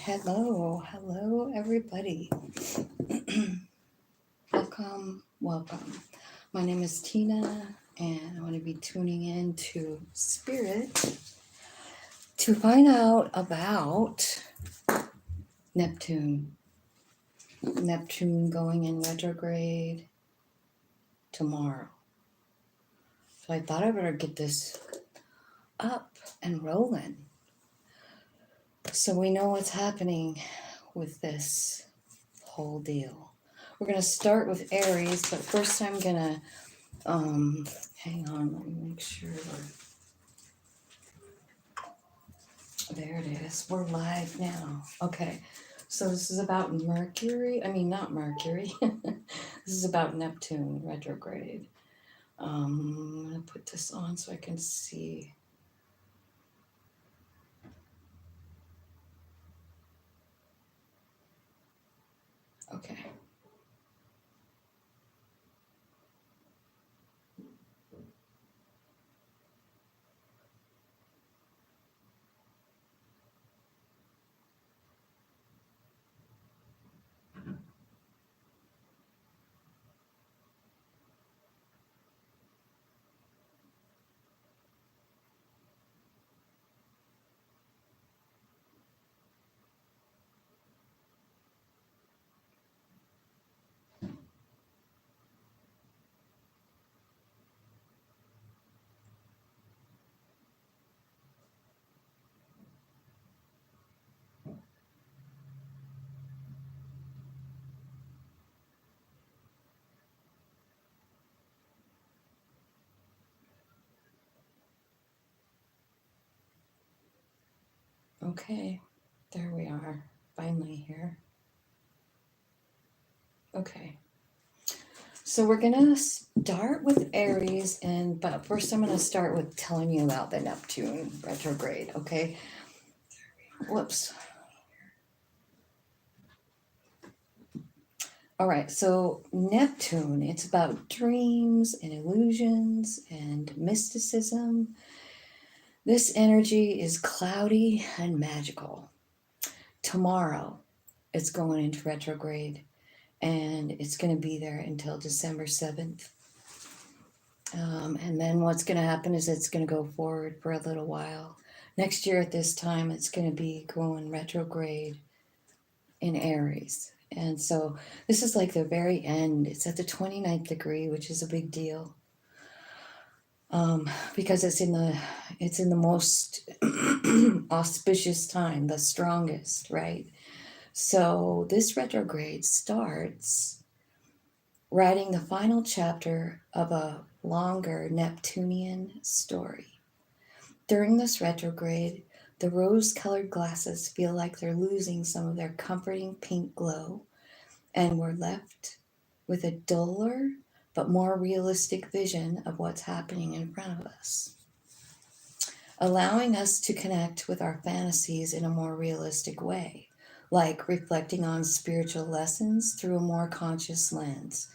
Hello, everybody. Welcome. My name is Tina, and I'm going to be tuning in to Spirit to find out about Neptune. Neptune going in retrograde tomorrow. So I thought I better get this up and rolling so we know what's happening with this whole deal. We're going to start with Aries, but first I'm going to hang on, let me make sure there it is. We're live now. Okay. So this is about Mercury. I mean, not Mercury. This is about Neptune retrograde. I'm going to put this on so I can see. Okay. Okay. There we are. Finally here. Okay. So we're gonna start with Aries, but first I'm gonna start with telling you about the Neptune retrograde. Okay. Whoops. All right. So Neptune, it's about dreams and illusions and mysticism. This energy is cloudy and magical. Tomorrow, it's going into retrograde, and it's going to be there until December 7th. And then what's going to happen is it's going to go forward for a little while. Next year at this time, it's going to be going retrograde in Aries. And so this is like the very end. It's at the 29th degree, which is a big deal. Because it's in the most auspicious time, the strongest, right? So this retrograde starts writing the final chapter of a longer Neptunian story. During this retrograde, the rose-colored glasses feel like they're losing some of their comforting pink glow, and we're left with a duller but more realistic vision of what's happening in front of us, allowing us to connect with our fantasies in a more realistic way, like reflecting on spiritual lessons through a more conscious lens.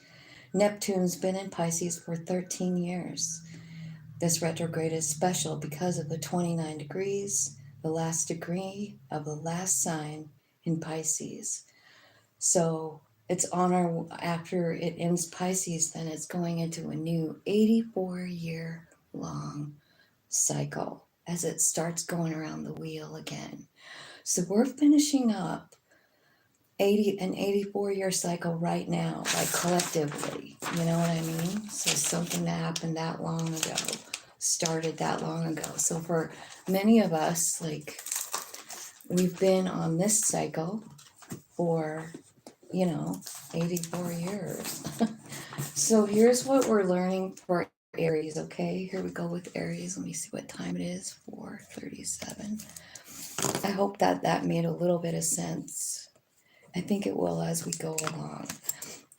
Neptune's been in Pisces for 13 years. This retrograde is special because of the 29 degrees, the last degree of the last sign in Pisces. So it's after it ends Pisces, then it's going into a new 84-year long cycle as it starts going around the wheel again. So we're finishing up an 84-year cycle right now, like collectively, you know what I mean? So something that happened that long ago started that long ago. So for many of us, like, we've been on this cycle for 84 years. So here's what we're learning for Aries, okay? Here we go with Aries. Let me see what time it is, 4:37. I hope that made a little bit of sense. I think it will as we go along.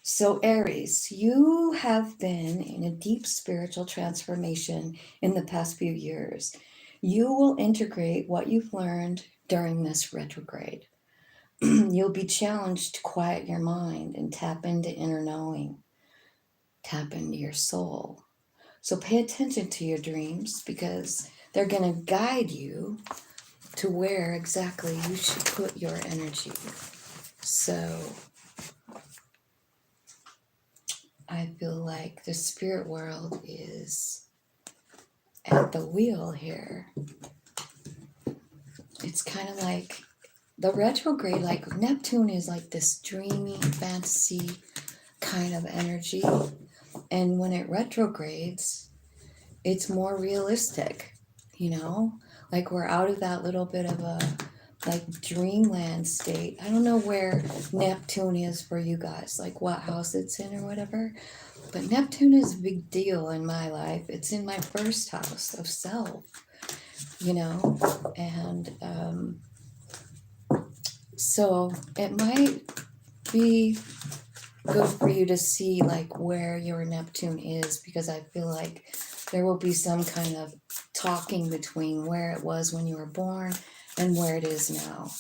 So Aries, you have been in a deep spiritual transformation in the past few years. You will integrate what you've learned during this retrograde. You'll be challenged to quiet your mind and tap into inner knowing, tap into your soul. So pay attention to your dreams because they're going to guide you to where exactly you should put your energy. So I feel like the spirit world is at the wheel here. It's kind of like the retrograde, like Neptune is like this dreamy fantasy kind of energy. And when it retrogrades, it's more realistic, you know? Like we're out of that little bit of a like dreamland state. I don't know where Neptune is for you guys, like what house it's in or whatever. But Neptune is a big deal in my life. It's in my first house of self, you know? And so it might be good for you to see like where your Neptune is, because I feel like there will be some kind of talking between where it was when you were born and where it is now.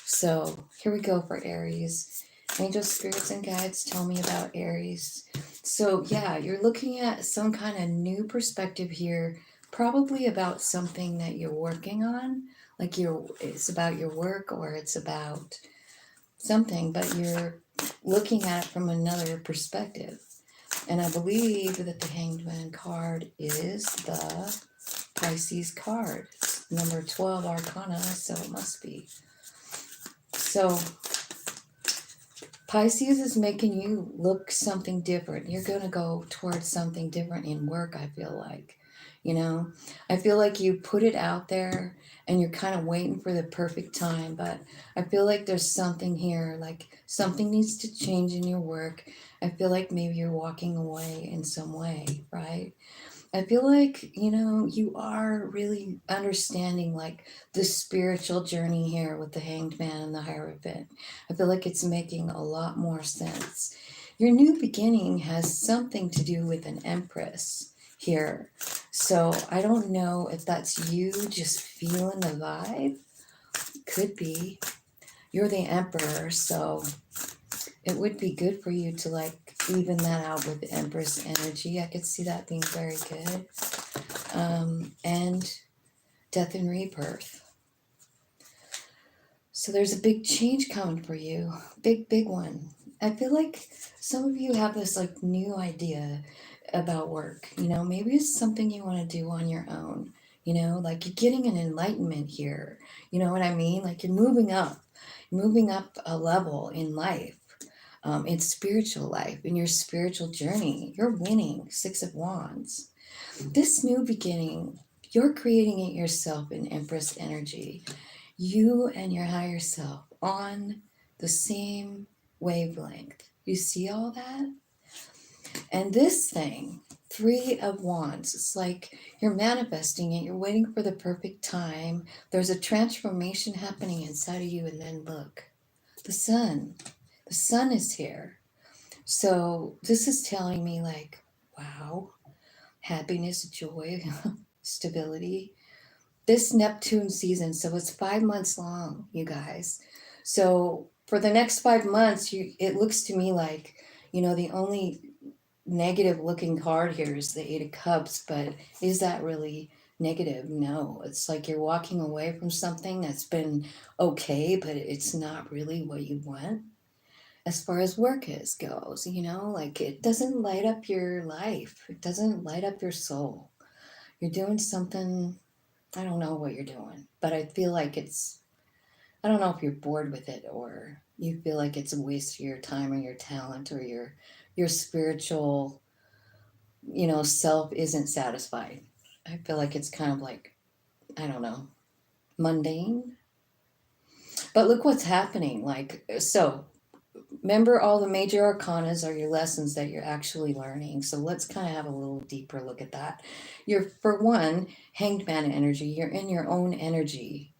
So here we go for Aries. Angels, spirits, and guides tell me about Aries. So yeah, you're looking at some kind of new perspective here, probably about something that you're working on. Like it's about your work or it's about something, but you're looking at it from another perspective. And I believe that the Hanged Man card is the Pisces card. It's number 12 arcana, so it must be. So Pisces is making you look something different. You're going to go towards something different in work, I feel like. You know, I feel like you put it out there and you're kind of waiting for the perfect time, but I feel like there's something here, like something needs to change in your work. I feel like maybe you're walking away in some way, right? I feel like, you know, you are really understanding like the spiritual journey here with the Hanged Man and the Hierophant. I feel like it's making a lot more sense. Your new beginning has something to do with an Empress here. So I don't know if that's you just feeling the vibe. Could be. You're the Emperor, so it would be good for you to like even that out with the Empress energy. I could see that being very good. And death and rebirth. So there's a big change coming for you. Big one. I feel like some of you have this like new idea about work. You know, maybe it's something you want to do on your own. You know, like you're getting an enlightenment here. You know what I mean? Like you're moving up a level in life. In spiritual life, in your spiritual journey. You're winning. 6 of Wands. This new beginning, you're creating it yourself in Empress energy. You and your higher self on the same wavelength. You see all that? And this thing, 3 of Wands, it's like you're manifesting it. You're waiting for the perfect time. There's a transformation happening inside of you. And then look, the sun. The sun is here. So this is telling me like, wow, happiness, joy, stability. This Neptune season, so it's 5 months long, you guys. So for the next 5 months, it looks to me like, you know, the only negative looking card here is the 8 of Cups, but is that really negative? No, it's like you're walking away from something that's been okay, but it's not really what you want as far as work goes, you know, like it doesn't light up your life. It doesn't light up your soul. You're doing something, I don't know what you're doing, but I feel like I don't know if you're bored with it or you feel like it's a waste of your time or your talent or your spiritual, you know, self isn't satisfied. I feel like it's kind of like, I don't know, mundane. But look what's happening. Like, so remember, all the major arcanas are your lessons that you're actually learning. So let's kind of have a little deeper look at that. You're, for one, Hanged Man energy. You're in your own energy.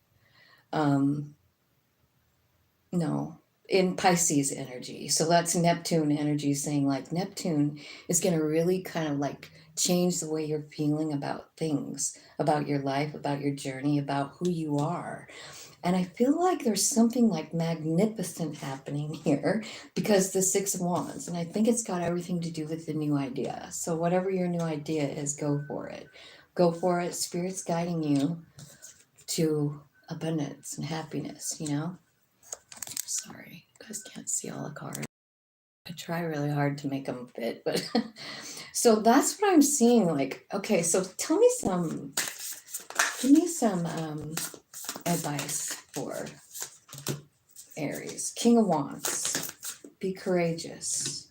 No, in Pisces energy. So that's Neptune energy saying like Neptune is going to really kind of like change the way you're feeling about things, about your life, about your journey, about who you are. And I feel like there's something like magnificent happening here because the 6 of Wands. And I think it's got everything to do with the new idea. So whatever your new idea is, go for it. Go for it. Spirit's guiding you to abundance and happiness, you know? Sorry, you guys can't see all the cards. I try really hard to make them fit, but so that's what I'm seeing. Like, okay, so give me some advice for Aries. King of Wands. Be courageous.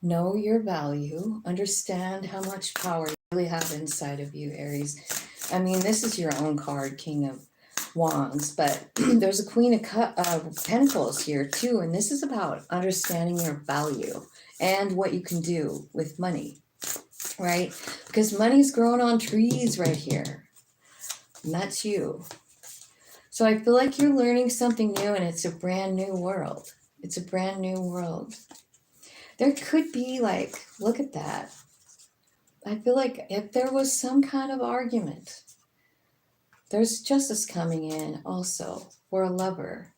Know your value. Understand how much power you really have inside of you, Aries. I mean, this is your own card, King of Wands, but there's a Queen of Pentacles here too, and this is about understanding your value and what you can do with money, right? Because money's growing on trees right here, and that's you. So I feel like you're learning something new, and it's a brand new world. It's a brand new world. There could be like, look at that. I feel like if there was some kind of argument, there's justice coming in also for a lover.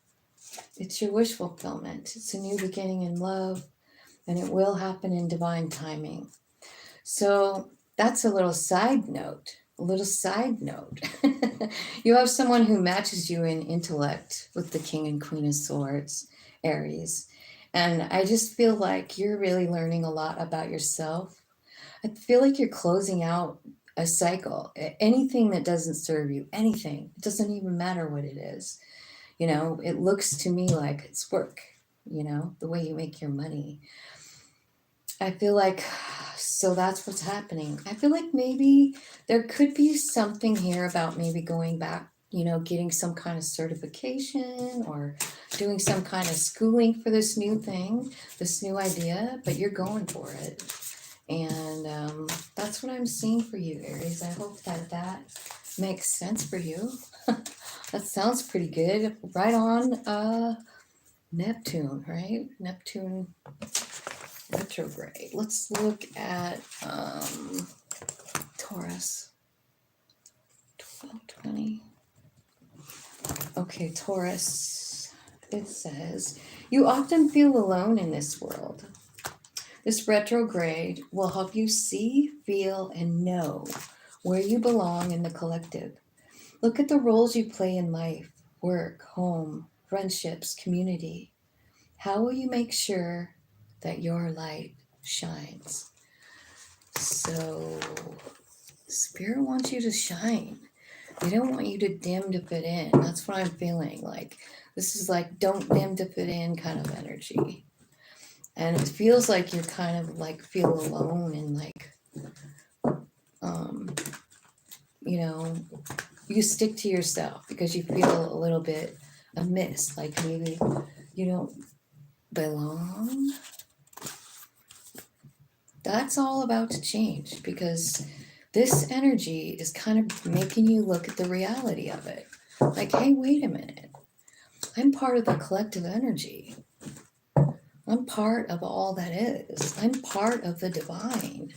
It's your wish fulfillment. It's a new beginning in love, and it will happen in divine timing. So that's a little side note. A little side note. You have someone who matches you in intellect with the King and Queen of Swords, Aries. And I just feel like you're really learning a lot about yourself. I feel like you're closing out a cycle. Anything that doesn't serve you, anything, it doesn't even matter what it is. You know, it looks to me like it's work, you know, the way you make your money. I feel like, so that's what's happening. I feel like maybe there could be something here about maybe going back, you know, getting some kind of certification or doing some kind of schooling for this new thing, this new idea, but you're going for it. And that's what I'm seeing for you, Aries. I hope that makes sense for you. That sounds pretty good. Right on Neptune, right? Neptune Retrograde. Let's look at Taurus. 1220. Okay, Taurus. It says, you often feel alone in this world. This retrograde will help you see, feel, and know where you belong in the collective. Look at the roles you play in life, work, home, friendships, community. How will you make sure that your light shines? So, Spirit wants you to shine. They don't want you to dim to fit in. That's what I'm feeling like. This is like don't dim to fit in kind of energy. And it feels like you're kind of like feel alone and like, you know, you stick to yourself because you feel a little bit amiss, like maybe you don't belong. That's all about to change because this energy is kind of making you look at the reality of it. Like, hey, wait a minute. I'm part of the collective energy. I'm part of all that is. I'm part of the divine.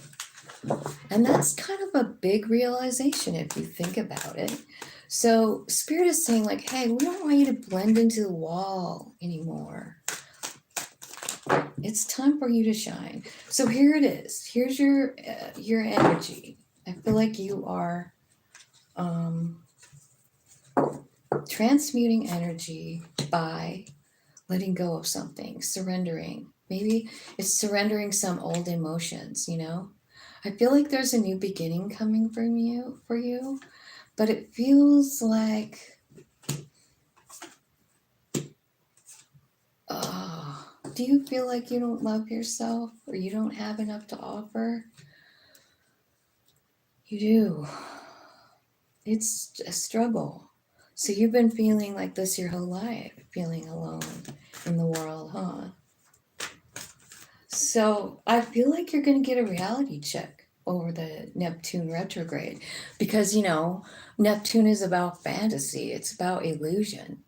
And that's kind of a big realization if you think about it. So Spirit is saying like, hey, we don't want you to blend into the wall anymore. It's time for you to shine. So here it is. Here's your energy. I feel like you are transmuting energy by letting go of something, surrendering. Maybe it's surrendering some old emotions, you know? I feel like there's a new beginning coming for you, but it feels like do you feel like you don't love yourself or you don't have enough to offer? You do. It's a struggle. So you've been feeling like this your whole life, feeling alone in the world, huh? So I feel like you're going to get a reality check over the Neptune retrograde because, you know, Neptune is about fantasy. It's about illusion,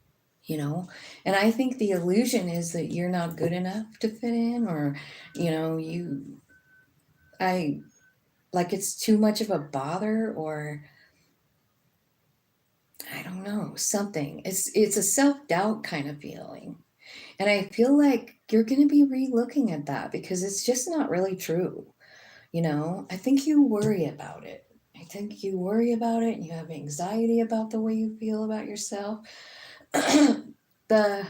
you know, and I think the illusion is that you're not good enough to fit in or, you know, like it's too much of a bother or I don't know, something. It's a self-doubt kind of feeling. And I feel like you're going to be re-looking at that because it's just not really true. You know, I think you worry about it. I think you worry about it and you have anxiety about the way you feel about yourself. The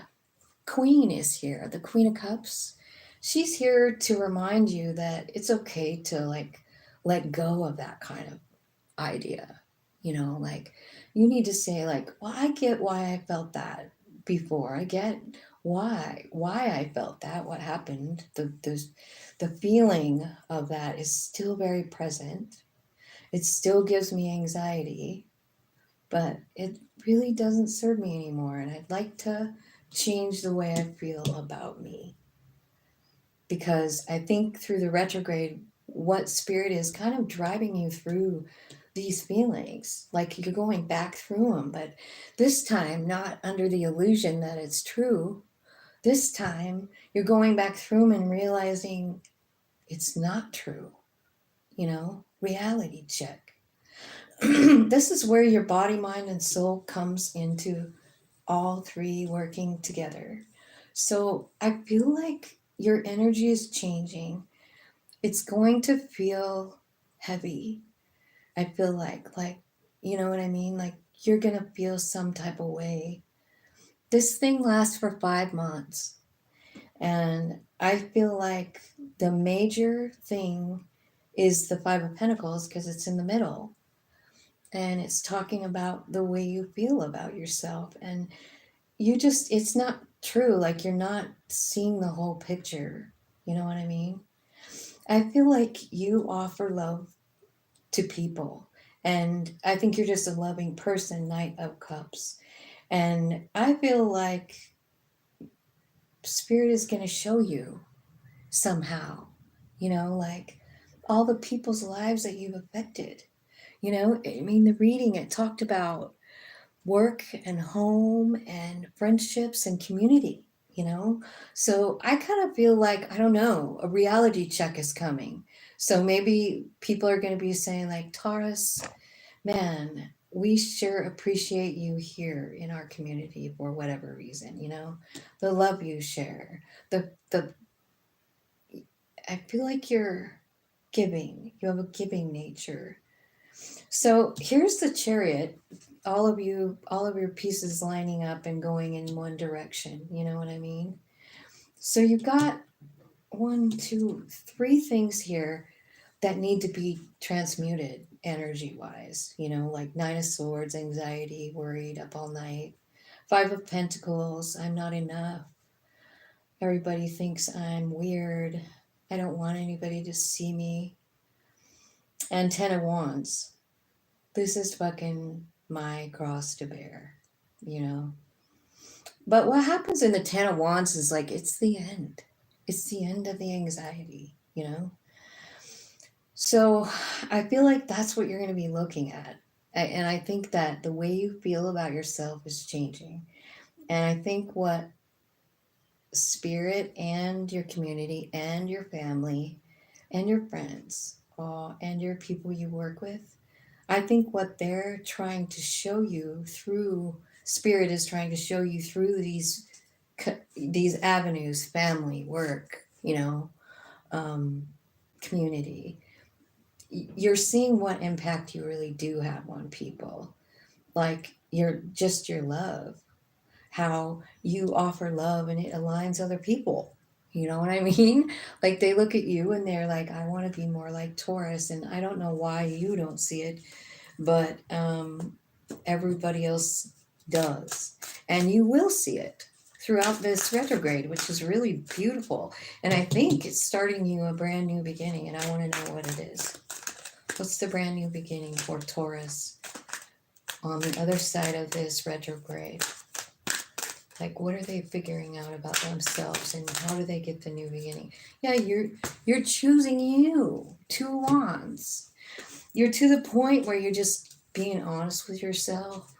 Queen is here, the Queen of Cups. She's here to remind you that it's okay to like let go of that kind of idea. Like you need to say like, well, I get why I felt that before. I get why I felt that, what happened. The feeling of that is still very present. It still gives me anxiety, but it really doesn't serve me anymore. And I'd like to change the way I feel about me. Because I think through the retrograde, what spirit is kind of driving you through these feelings, like you're going back through them, but this time not under the illusion that it's true. This time you're going back through them and realizing it's not true. Reality check. This is where your body, mind, and soul comes into all three working together. So I feel like your energy is changing. It's going to feel heavy. I feel like, you know what I mean? Like you're going to feel some type of way. This thing lasts for 5 months. And I feel like the major thing is the Five of Pentacles because it's in the middle. And it's talking about the way you feel about yourself. And it's not true. Like you're not seeing the whole picture. You know what I mean? I feel like you offer love to people. And I think you're just a loving person, Knight of Cups. And I feel like Spirit is going to show you somehow, like all the people's lives that you've affected. I mean, the reading, it talked about work and home and friendships and community. So I kind of feel like, I don't know, a reality check is coming. So maybe people are going to be saying like, Taurus, man, we sure appreciate you here in our community for whatever reason. The love you share, the I feel like you're giving. You have a giving nature. So here's the Chariot. All of your pieces lining up and going in one direction. You know what I mean? So you've got 1, 2, 3 things here that need to be transmuted energy wise. Like Nine of Swords, anxiety, worried, up all night. 5 of Pentacles, I'm not enough. Everybody thinks I'm weird. I don't want anybody to see me. And 10 of Wands. This is fucking my cross to bear. But what happens in the 10 of Wands is like, it's the end. It's the end of the anxiety. So I feel like that's what you're going to be looking at. And I think that the way you feel about yourself is changing. And I think what Spirit and your community and your family and your friends and your people you work with, I think what they're trying to show you through Spirit is trying to show you through these avenues, family, work, community. You're seeing what impact you really do have on people. Like your love, how you offer love and it aligns other people. You know what I mean? Like they look at you and they're like, I want to be more like Taurus. And I don't know why you don't see it, but everybody else does. And you will see it throughout this retrograde, which is really beautiful. And I think it's starting you a brand new beginning. And I want to know what it is. What's the brand new beginning for Taurus on the other side of this retrograde? Like, what are they figuring out about themselves and how do they get the new beginning? Yeah, you're choosing you. 2 of Wands. You're to the point where you're just being honest with yourself.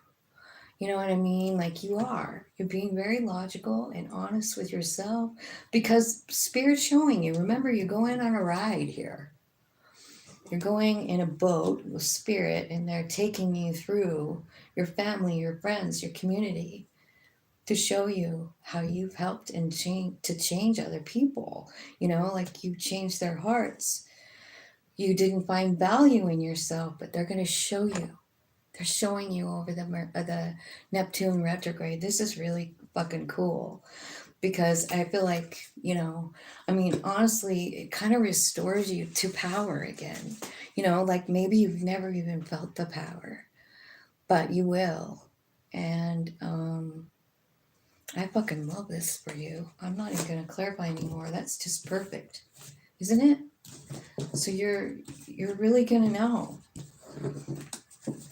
You know what I mean? Like you are. You're being very logical and honest with yourself because Spirit's showing you. Remember, you're going on a ride here. You're going in a boat with Spirit and they're taking you through your family, your friends, your community to show you how you've helped and change other people. Like you've changed their hearts. You didn't find value in yourself, but they're going to show you. They're showing you over the Neptune retrograde. This is really fucking cool because I feel like, I mean, honestly, it kind of restores you to power again. Like maybe you've never even felt the power, but you will. And I fucking love this for you. I'm not even going to clarify anymore. That's just perfect, isn't it? So you're really going to know.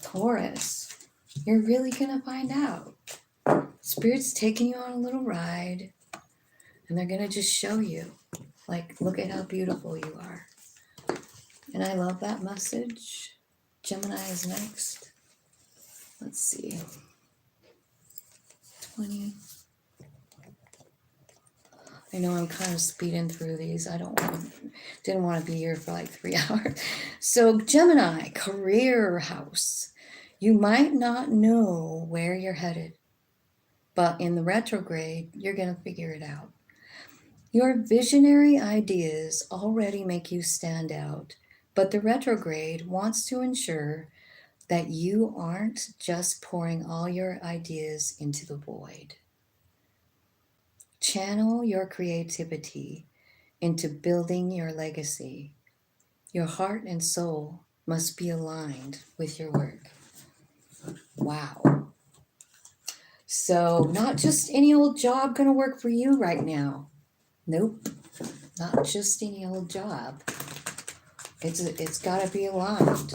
Taurus, you're really going to find out. Spirit's taking you on a little ride, and they're going to just show you, like, look at how beautiful you are. And I love that message. Gemini is next. Let's see. 20. I know I'm kind of speeding through these. Didn't want to be here for like 3 hours. So Gemini, career house. You might not know where you're headed, but in the retrograde, you're going to figure it out. Your visionary ideas already make you stand out, but the retrograde wants to ensure that you aren't just pouring all your ideas into the void. Channel your creativity into building your legacy. Your heart and soul must be aligned with your work. Wow. So, not just any old job going to work for you right now. Nope. Not just any old job. It's got to be aligned.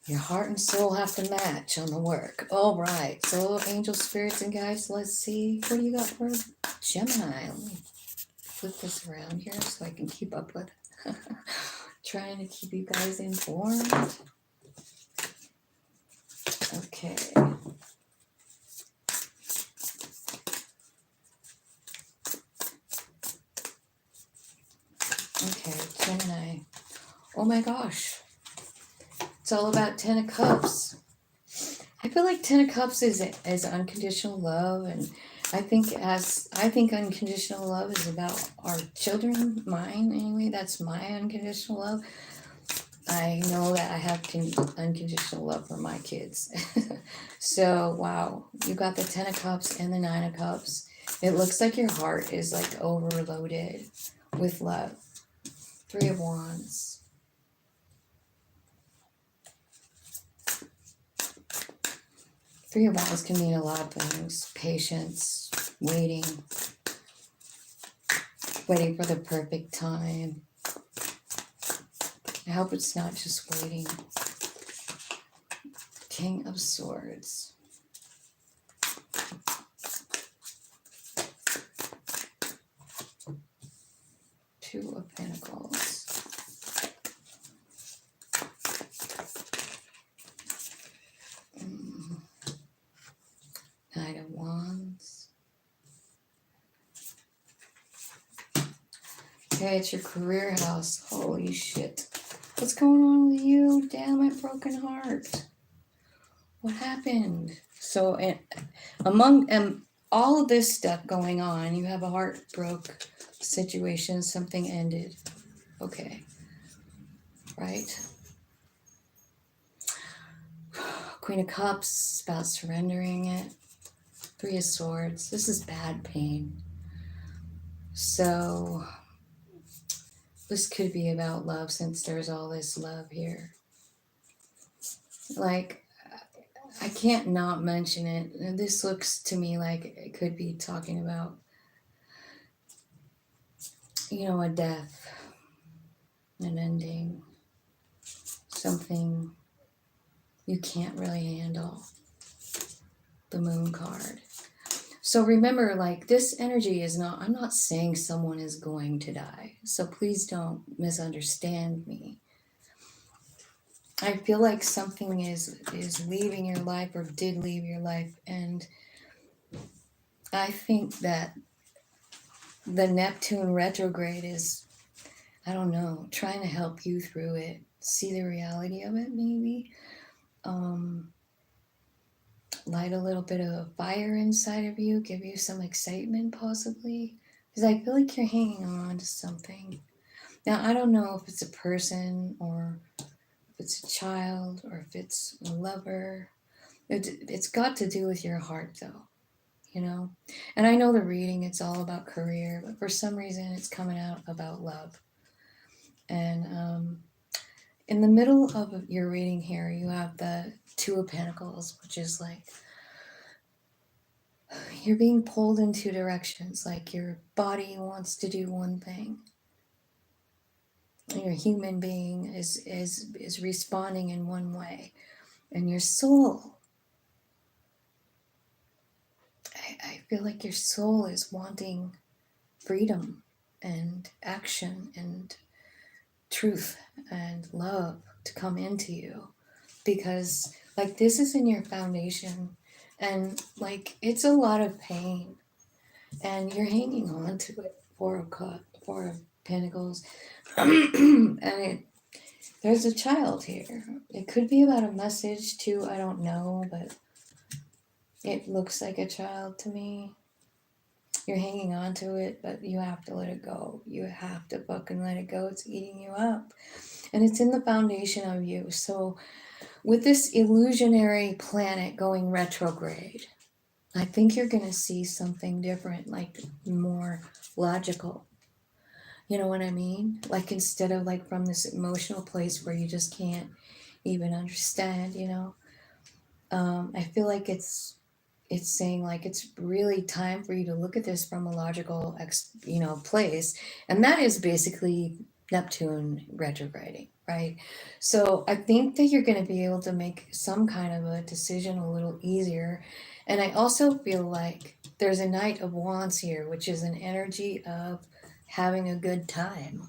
Your heart and soul have to match on the work. All right. So, angel spirits and guides, let's see. What do you got for Gemini? Let me flip this around here so I can keep up with trying to keep you guys informed. Okay. Okay, Gemini. Oh my gosh. It's all about 10 of Cups. I feel like 10 of Cups is unconditional love, and I think unconditional love is about our children, mine anyway. That's my unconditional love. I know that I have unconditional love for my kids. So, wow, you got the 10 of Cups and the 9 of Cups. It looks like your heart is like overloaded with love. 3 of Wands. Three of Wands can mean a lot of things. Patience, waiting for the perfect time. I hope it's not just waiting. King of Swords. Two of Pentacles. Knight of Wands. Okay, it's your career house. Holy shit. What's going on with you? Damn it, broken heart. What happened? So, among all of this stuff going on, you have a heartbroken situation. Something ended. Okay. Right? Queen of Cups, about surrendering it. 3 of Swords. This is bad pain. So, this could be about love since there's all this love here. Like, I can't not mention it. And this looks to me like it could be talking about, a death, an ending, something you can't really handle. The Moon card. So remember, like, this energy is not, I'm not saying someone is going to die. So please don't misunderstand me. I feel like something is leaving your life or did leave your life. And I think that the Neptune retrograde is, I don't know, trying to help you through it. See the reality of it, maybe. Light a little bit of a fire inside of you, give you some excitement possibly. Because I feel like you're hanging on to something. Now, I don't know if it's a person or if it's a child or if it's a lover. It's got to do with your heart, though, you know? And I know the reading, it's all about career, but for some reason it's coming out about love. And in the middle of your reading here, you have the Two of Pentacles, which is like you're being pulled in two directions. Like your body wants to do one thing, and your human being is responding in one way, and your soul, I feel like your soul is wanting freedom and action and truth and love to come into you, because like this is in your foundation, and like it's a lot of pain, and you're hanging on to it. Four of Pentacles, and there's a child here. It could be about a message too. I don't know, but it looks like a child to me. You're hanging on to it, but you have to let it go. You have to fucking let it go. It's eating you up. And it's in the foundation of you. So with this illusionary planet going retrograde, I think you're going to see something different, like more logical. You know what I mean? Like instead of like from this emotional place where you just can't even understand, you know? I feel like it's saying like it's really time for you to look at this from a logical place, and that is basically Neptune retrograding, right? So I think that you're going to be able to make some kind of a decision a little easier. And I also feel like there's a Knight of Wands here, which is an energy of having a good time.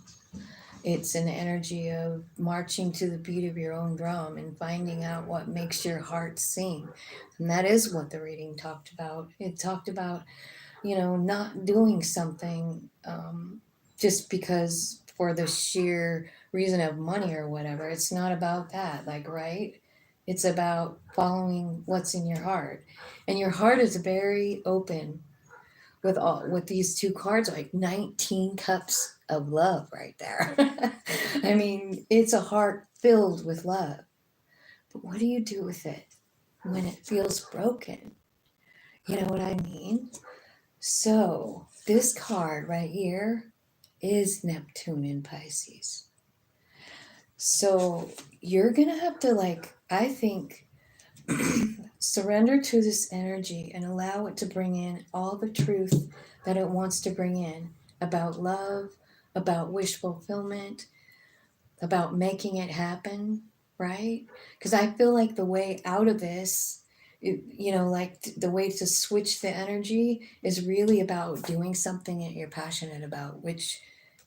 It's an energy of marching to the beat of your own drum and finding out what makes your heart sing. And that is what the reading talked about. It talked about, not doing something just because for the sheer reason of money or whatever. It's not about that, like, right? It's about following what's in your heart. And your heart is very open with these two cards, like 19 cups of love right there. I mean, it's a heart filled with love. But what do you do with it when it feels broken? You know what I mean? So this card right here is Neptune in Pisces. So you're going to have to, I think, surrender to this energy and allow it to bring in all the truth that it wants to bring in about love, about wish fulfillment, about making it happen, right? Because I feel like the way out of this, the way to switch the energy is really about doing something that you're passionate about, which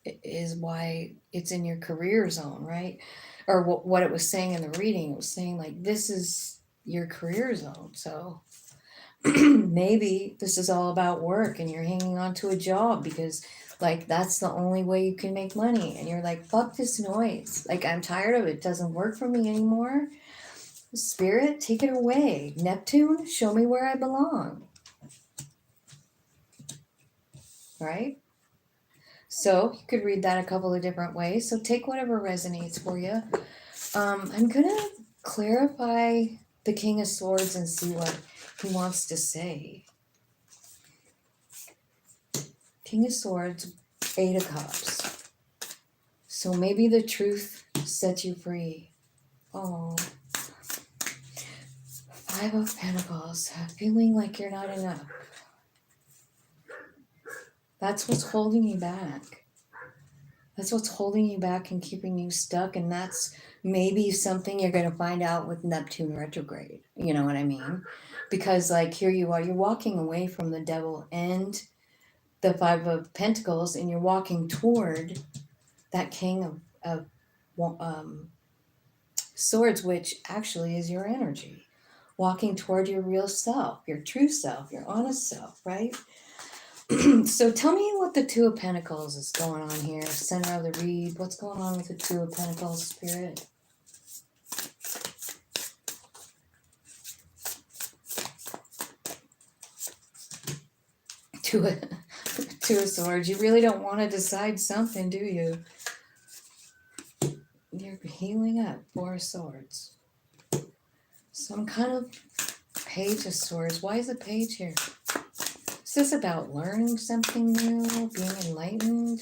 is why it's in your career zone, right? Or what it was saying in the reading, it was saying like this is your career zone. So maybe this is all about work and you're hanging on to a job because like that's the only way you can make money, and you're like, fuck this noise, like I'm tired of it, doesn't work for me anymore. Spirit, take it away. Neptune, show me where I belong. Right? So you could read that a couple of different ways. So take whatever resonates for you. I'm gonna clarify the King of Swords and see what he wants to say. King of Swords, Eight of Cups. So maybe the truth sets you free. Oh. Five of Pentacles, feeling like you're not enough. That's what's holding you back. That's what's holding you back and keeping you stuck, and that's maybe something you're going to find out with Neptune retrograde. You know what I mean? Because like here you are, you're walking away from the devil and the Five of Pentacles, and you're walking toward that King of Swords, which actually is your energy. Walking toward your real self, your true self, your honest self, right? So tell me what the Two of Pentacles is going on here. Center of the read. What's going on with the Two of Pentacles, Spirit? Two of Swords. You really don't want to decide something, do you? healing up, Four of Swords. Some kind of Page of Swords. Why is the Page here? Is this about learning something new, being enlightened?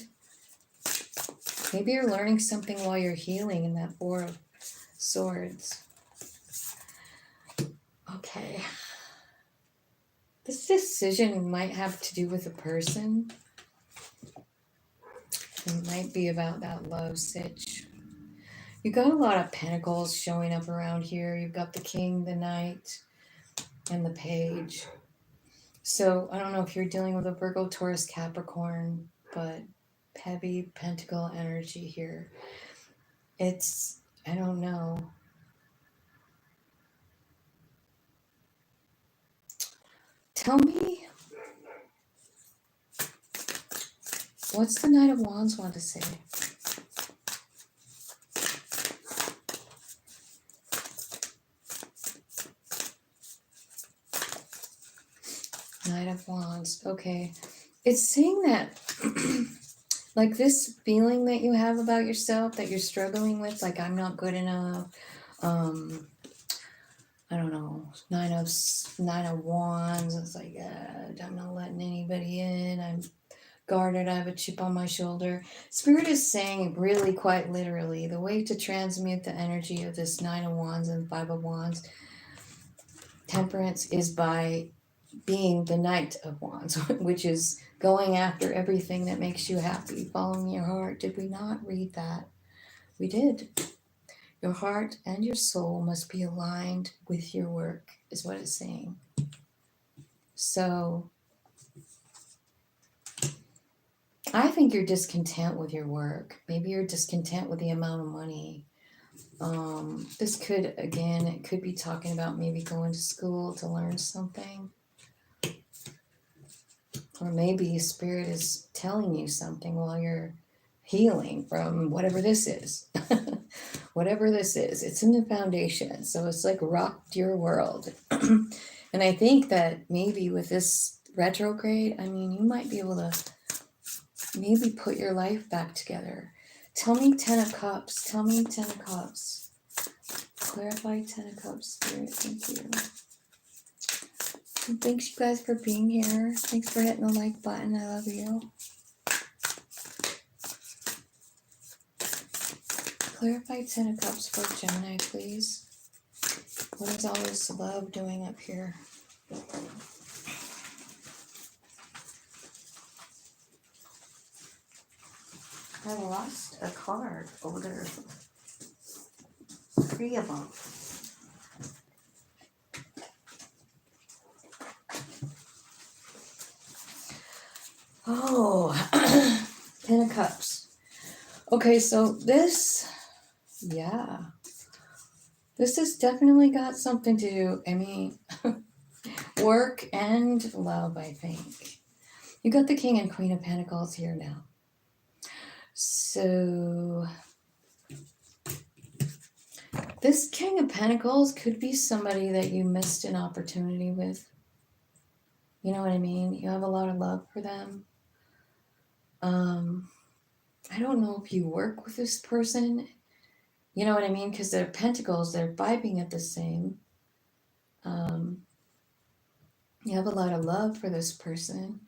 Maybe you're learning something while you're healing in that Four of Swords. Okay. This decision might have to do with a person. It might be about that love sitch. You've got a lot of pentacles showing up around here. You've got the King, the Knight, and the Page. So I don't know if you're dealing with a Virgo, Taurus, Capricorn, but heavy pentacle energy here. It's, I don't know. Tell me, what's the Knight of Wands want to say? Knight of Wands. Okay. It's saying that like this feeling that you have about yourself that you're struggling with, like I'm not good enough. I don't know. Nine of Wands. It's like I'm not letting anybody in. I'm guarded. I have a chip on my shoulder. Spirit is saying really quite literally the way to transmute the energy of this Nine of Wands and Five of Wands, Temperance, is by being the Knight of Wands, which is going after everything that makes you happy, following your heart. Did we not read that? We did. Your heart and your soul must be aligned with your work, is what it's saying. So I think you're discontent with your work. Maybe you're discontent with the amount of money. This could, again, it could be talking about maybe going to school to learn something. Or maybe Spirit is telling you something while you're healing from whatever this is. Whatever this is, it's in the foundation. So it's like rocked your world. And I think that maybe with this retrograde, I mean, you might be able to maybe put your life back together. Tell me 10 of Cups. Tell me 10 of Cups. Clarify 10 of Cups, Spirit. Thank you. And thanks, you guys, for being here. Thanks for hitting the like button. I love you. Clarify 10 of Cups for Gemini, please. What is all this love doing up here? I lost a card over there. 3 of them. Oh, 10 of Cups. Okay, so this, yeah. This has definitely got something to do, I mean, work and love, I think. You got the King and Queen of Pentacles here now. So this King of Pentacles could be somebody that you missed an opportunity with. You know what I mean? You have a lot of love for them. I don't know if you work with this person. You know what I mean? Because they're pentacles, they're vibing at the same. You have a lot of love for this person.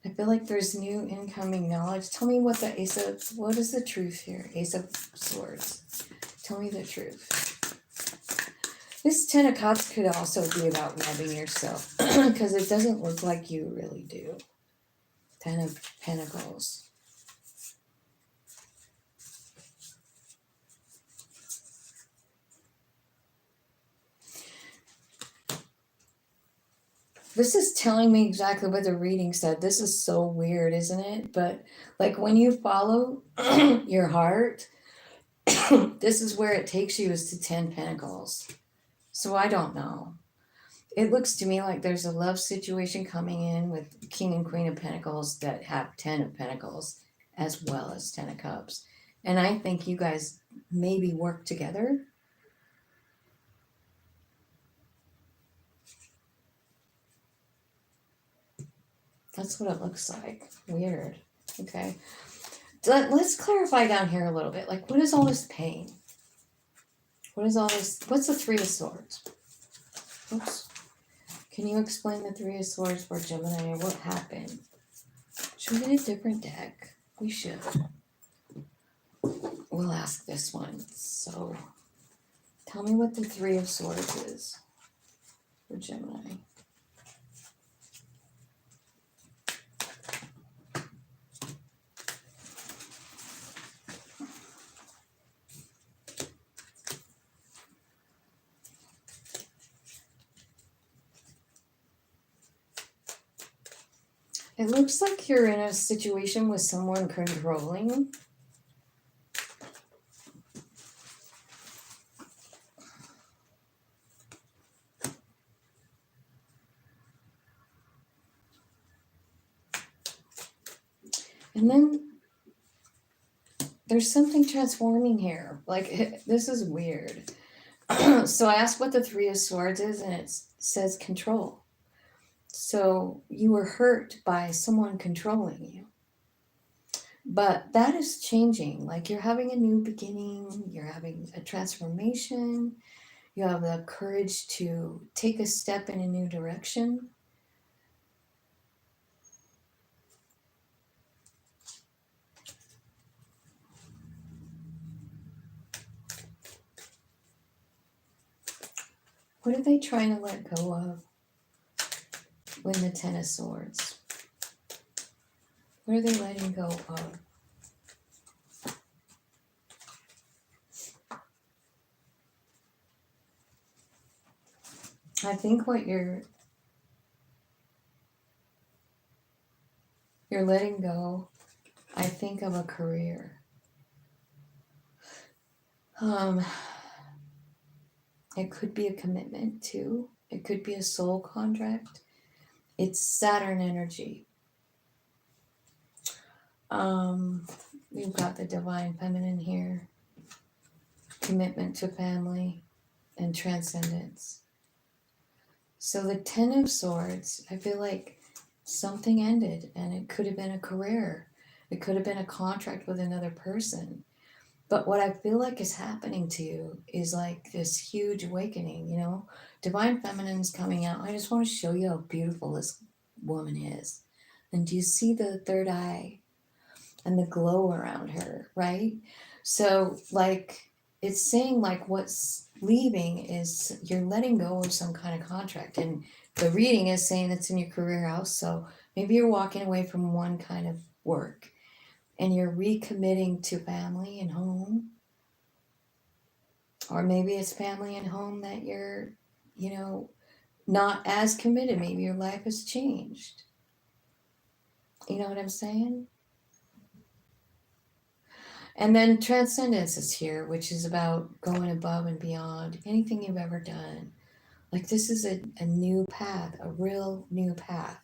I feel like there's new incoming knowledge. Tell me what the Ace of, what is the truth here? Ace of Swords. Tell me the truth. This 10 of Cups could also be about loving yourself because it doesn't look like you really do. 10 of Pentacles. This is telling me exactly what the reading said. This is so weird, isn't it? But like when you follow your heart, this is where it takes you, is to 10 Pentacles. So I don't know. It looks to me like there's a love situation coming in with King and Queen of Pentacles that have 10 of Pentacles as well as 10 of Cups. And I think you guys maybe work together. That's what it looks like. Weird. Okay. Let's clarify down here a little bit. Like, what is all this pain? What is all this? What's the Three of Swords? Oops. Can you explain the Three of Swords for Gemini? What happened? Should we get a different deck? We should. We'll ask this one. So, tell me what the Three of Swords is for Gemini. It looks like you're in a situation with someone controlling. And then there's something transforming here. Like, this is weird. So I asked what the Three of Swords is, and it says control. So you were hurt by someone controlling you. But that is changing. Like, you're having a new beginning, you're having a transformation, you have the courage to take a step in a new direction. What are they trying to let go of when the Ten of Swords? What are they letting go of? I think what you're letting go, I think, of a career. It could be a commitment too. It could be a soul contract. It's Saturn energy. We've got the divine feminine here. Commitment to family and transcendence. So the Ten of Swords, I feel like something ended, and it could have been a career. It could have been a contract with another person. But what I feel like is happening to you is like this huge awakening, you know? Divine Feminine's coming out. I just want to show you how beautiful this woman is. And do you see the third eye and the glow around her, right? So, like, it's saying, like, what's leaving is you're letting go of some kind of contract. And the reading is saying it's in your career house. So maybe you're walking away from one kind of work and you're recommitting to family and home. Or maybe it's family and home that you're, you know, not as committed. Maybe your life has changed. You know what I'm saying? And then transcendence is here, which is about going above and beyond anything you've ever done. Like, this is a new path, a real new path.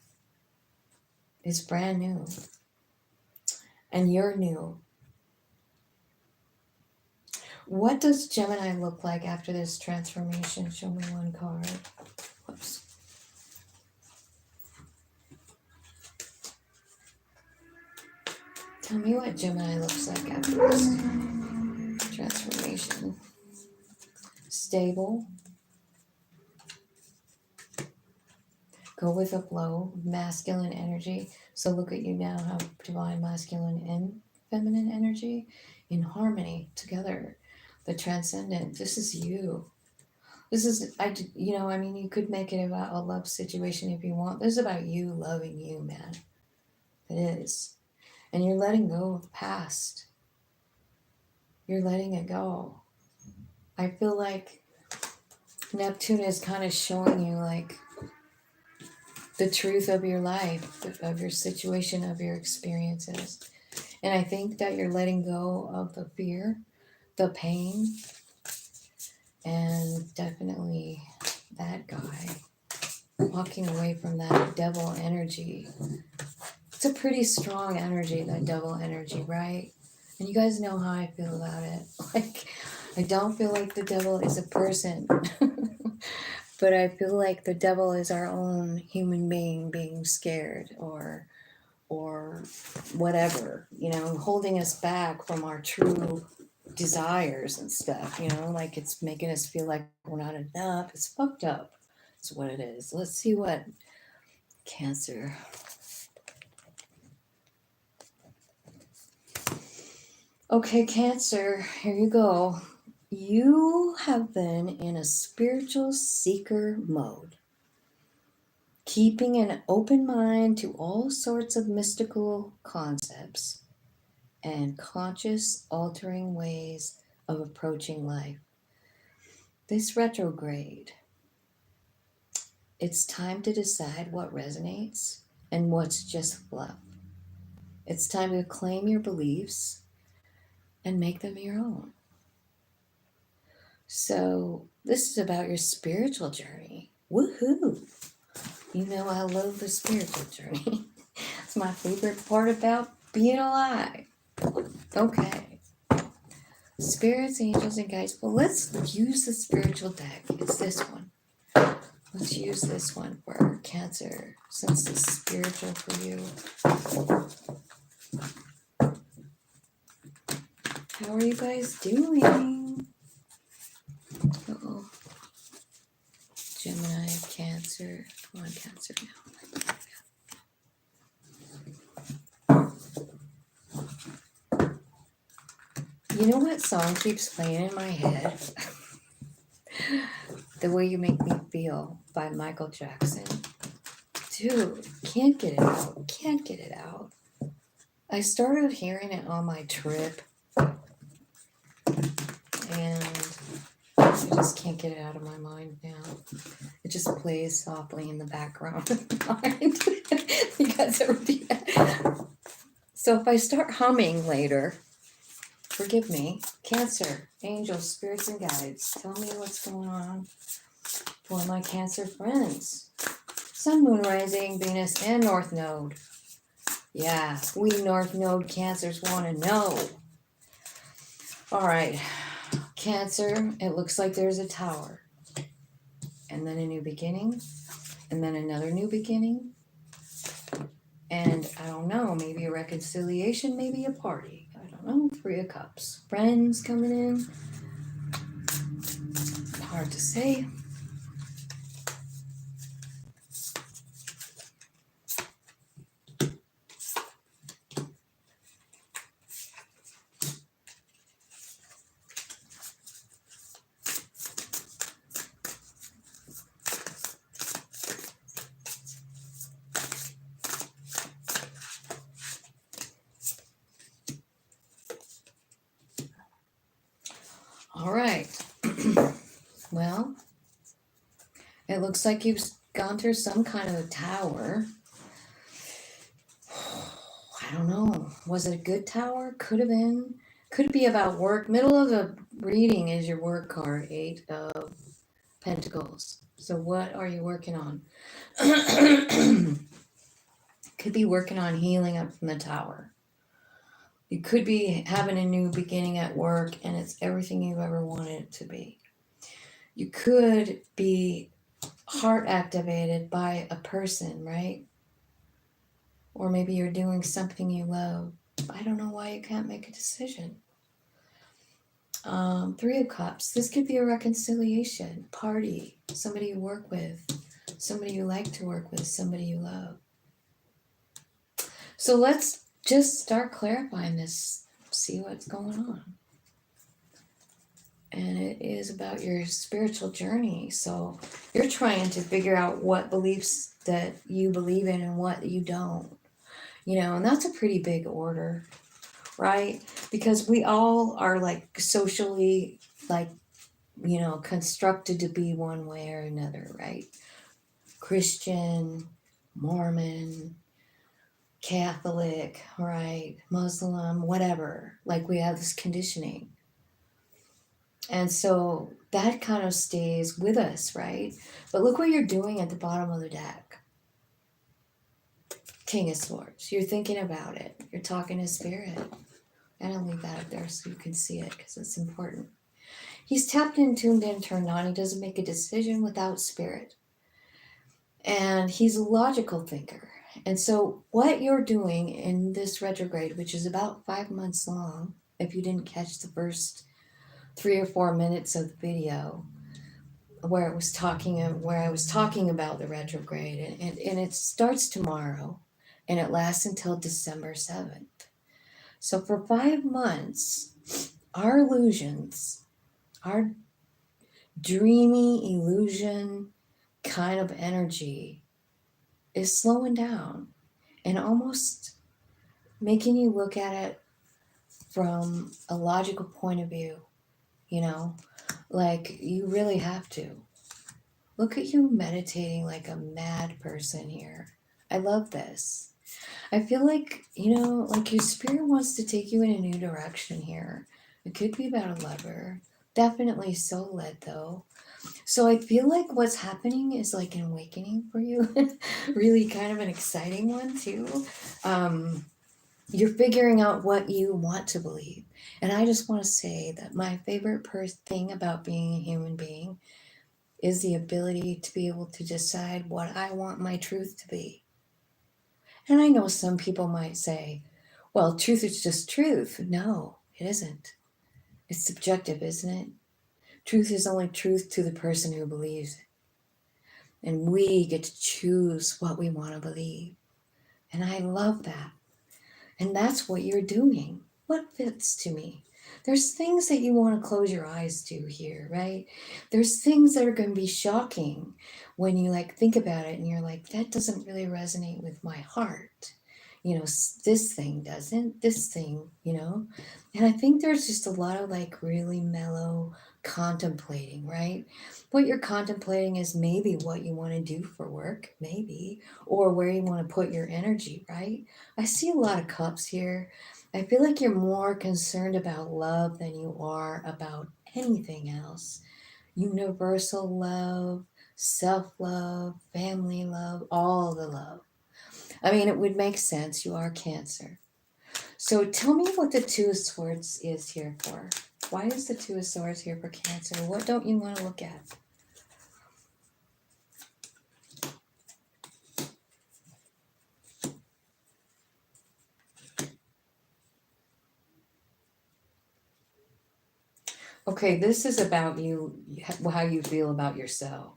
It's brand new. And you're new. What does Gemini look like after this transformation? Show me one card. Whoops. Tell me what Gemini looks like after this transformation. Stable. Go with the flow. Masculine energy. So look at you now, how divine masculine and feminine energy in harmony together. The transcendent. This is you. This is, you could make it about a love situation if you want. This is about you loving you, man. It is. And you're letting go of the past. You're letting it go. I feel like Neptune is kind of showing you, like, the truth of your life, of your situation, of your experiences. And I think that you're letting go of the fear, the pain, and definitely that guy. Walking away from that devil energy. It's a pretty strong energy, that devil energy, right? And you guys know how I feel about it. Like, I don't feel like the devil is a person. But I feel like the devil is our own human being scared or whatever, holding us back from our true desires and stuff, like it's making us feel like we're not enough. It's fucked up. It's what it is. Let's see what Cancer. Okay, Cancer, here you go. You have been in a spiritual seeker mode, keeping an open mind to all sorts of mystical concepts and conscious altering ways of approaching life. This retrograde, it's time to decide what resonates and what's just fluff. It's time to claim your beliefs and make them your own. So, this is about your spiritual journey. Woohoo! I love the spiritual journey. It's my favorite part about being alive. Okay. Spirits, angels, and guides. Well, let's use the spiritual deck. It's this one. Let's use this one for Cancer, since it's spiritual for you. How are you guys doing? Uh-oh. Gemini, Cancer. Come on, Cancer now. You know what song keeps playing in my head? The Way You Make Me Feel by Michael Jackson. Dude, can't get it out. Can't get it out. I started hearing it on my trip, and I just can't get it out of my mind now. It just plays softly in the background of my mind. You guys ever do that? So if I start humming later, forgive me. Cancer, angels, spirits, and guides, tell me what's going on for my Cancer friends. Sun, Moon, Rising, Venus, and North Node. Yeah, we North Node Cancers want to know. All right, Cancer, it looks like there's a tower. And then a new beginning. And then another new beginning. And I don't know, maybe a reconciliation, maybe a party. I don't know, 3 of Cups. Friends coming in. Hard to say. All right. Well, it looks like you've gone through some kind of a tower. I don't know. Was it a good tower? Could have been. Could be about work. Middle of the reading is your work card, 8 of Pentacles. So what are you working on? Could be working on healing up from the tower. You could be having a new beginning at work, and it's everything you've ever wanted it to be. You could be heart activated by a person, right? Or maybe you're doing something you love. I don't know why you can't make a decision. 3 of Cups. This could be a reconciliation, party, somebody you work with, somebody you like to work with, somebody you love. So let's just start clarifying this, see what's going on. And it is about your spiritual journey. So you're trying to figure out what beliefs that you believe in and what you don't. And that's a pretty big order, right? Because we all are socially constructed to be one way or another, right? Christian, Mormon, Catholic, right? Muslim, whatever. We have this conditioning. And so that kind of stays with us, right? But look what you're doing at the bottom of the deck. King of Swords. You're thinking about it. You're talking to Spirit. And I'll leave that up there so you can see it because it's important. He's tapped in, tuned in, turned on. He doesn't make a decision without Spirit. And he's a logical thinker. And so what you're doing in this retrograde, which is about 5 months long, if you didn't catch the first 3 or 4 minutes of the video where I was talking about the retrograde, and it starts tomorrow and it lasts until December 7th. So for 5 months, our illusions, our dreamy illusion kind of energy is slowing down and almost making you look at it from a logical point of view, you know, like you really have to. Look at you meditating like a mad person here. I love this. I feel like, like your spirit wants to take you in a new direction here. It could be about a lover. Definitely soul led though. So I feel like what's happening is like an awakening for you. Really kind of an exciting one too. You're figuring out what you want to believe. And I just want to say that my favorite thing about being a human being is the ability to be able to decide what I want my truth to be. And I know some people might say, well, truth is just truth. No, it isn't. It's subjective, isn't it? Truth is only truth to the person who believes it. And we get to choose what we want to believe. And I love that. And that's what you're doing. What fits to me? There's things that you want to close your eyes to here, right? There's things that are going to be shocking when you like think about it and you're like, that doesn't really resonate with my heart. This thing doesn't, this thing. And I think there's just a lot of like really mellow contemplating, right? What you're contemplating is maybe what you want to do for work, maybe, or where you want to put your energy, right? I see a lot of cups here. I feel like you're more concerned about love than you are about anything else. Universal love, self-love, family love, all the love. I mean, it would make sense. You are Cancer. So tell me what the Two of Swords is here for. Why is the Two of Swords here for Cancer? What don't you want to look at? Okay, this is about you, how you feel about yourself.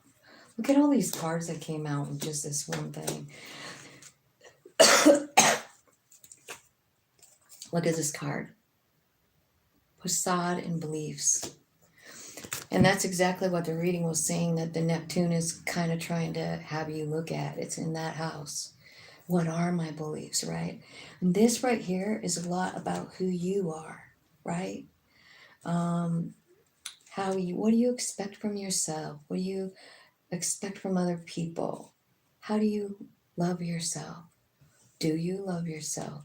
Look at all these cards that came out in just this one thing. Look at this card. Facade and beliefs. And that's exactly what the reading was saying, that the Neptune is kind of trying to have you look at. It's in that house. What are my beliefs, right? And this right here is a lot about who you are, right? What do you expect from yourself? What do you expect from other people? How do you love yourself? Do you love yourself?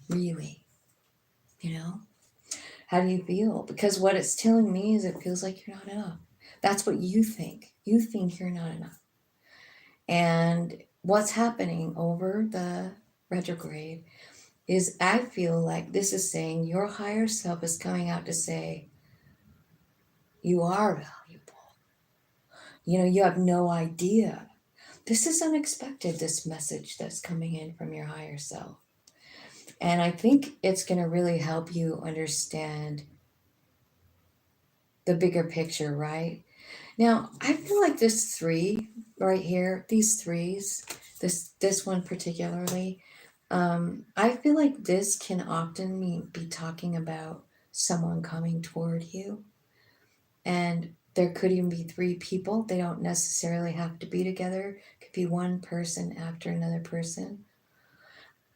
Really? How do you feel? Because what it's telling me is it feels like you're not enough. That's what you think. You think you're not enough. And what's happening over the retrograde is I feel like this is saying your higher self is coming out to say, you are valuable. You have no idea. This is unexpected, this message that's coming in from your higher self. And I think it's going to really help you understand the bigger picture, right? Now, I feel like this three right here, these threes, this one particularly, I feel like this can often be talking about someone coming toward you. And there could even be three people. They don't necessarily have to be together. It could be one person after another person.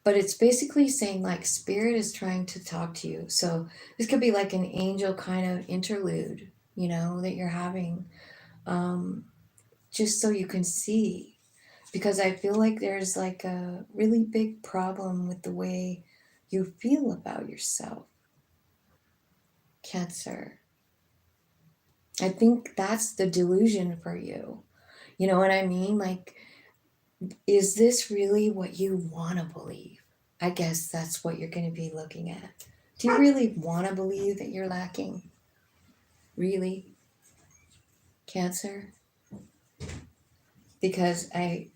But it's basically saying like spirit is trying to talk to you. So this could be like an angel kind of interlude, that you're having, just so you can see. Because I feel like there's like a really big problem with the way you feel about yourself. Cancer. I think that's the delusion for you. You know what I mean? Like, is this really what you want to believe? I guess that's what you're going to be looking at. Do you really want to believe that you're lacking? Really? Cancer? Because I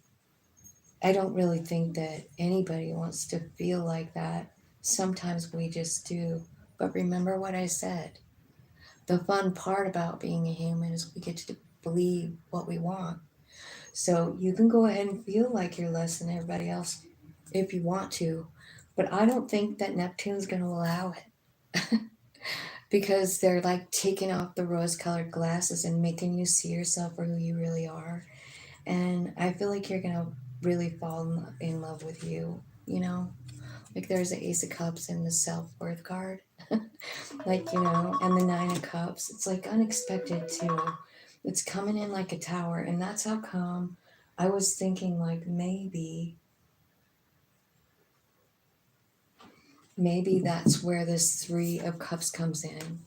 don't really think that anybody wants to feel like that, Sometimes we just do. But remember what I said. The fun part about being a human is we get to believe what we want. So you can go ahead and feel like you're less than everybody else if you want to. But I don't think that Neptune's going to allow it. Because they're like taking off the rose colored glasses and making you see yourself for who you really are. And I feel like you're going to really fall in love with you, you know? Like there's the Ace of Cups in the self-worth card. Like, you know, and the Nine of Cups. It's like unexpected too. It's coming in like a tower. And that's how come I was thinking like maybe that's where this Three of Cups comes in.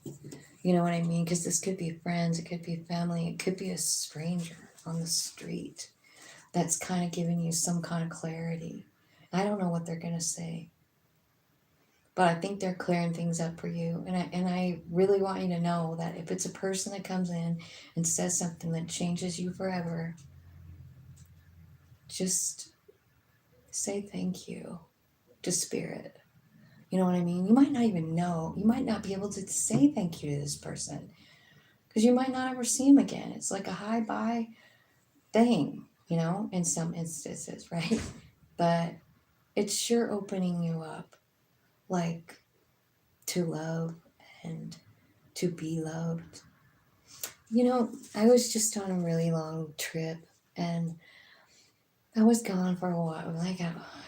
You know what I mean? Because this could be friends, it could be family, it could be a stranger on the street that's kind of giving you some kind of clarity. I don't know what they're going to say, but I think they're clearing things up for you. And I really want you to know that if it's a person that comes in and says something that changes you forever, just say thank you to Spirit. You know what I mean? You might not even know. You might not be able to say thank you to this person because you might not ever see him again. It's like a hi bye thing, you know, in some instances, right? But it's sure opening you up, like to love and to be loved. You know, I was just on a really long trip and I was gone for a while,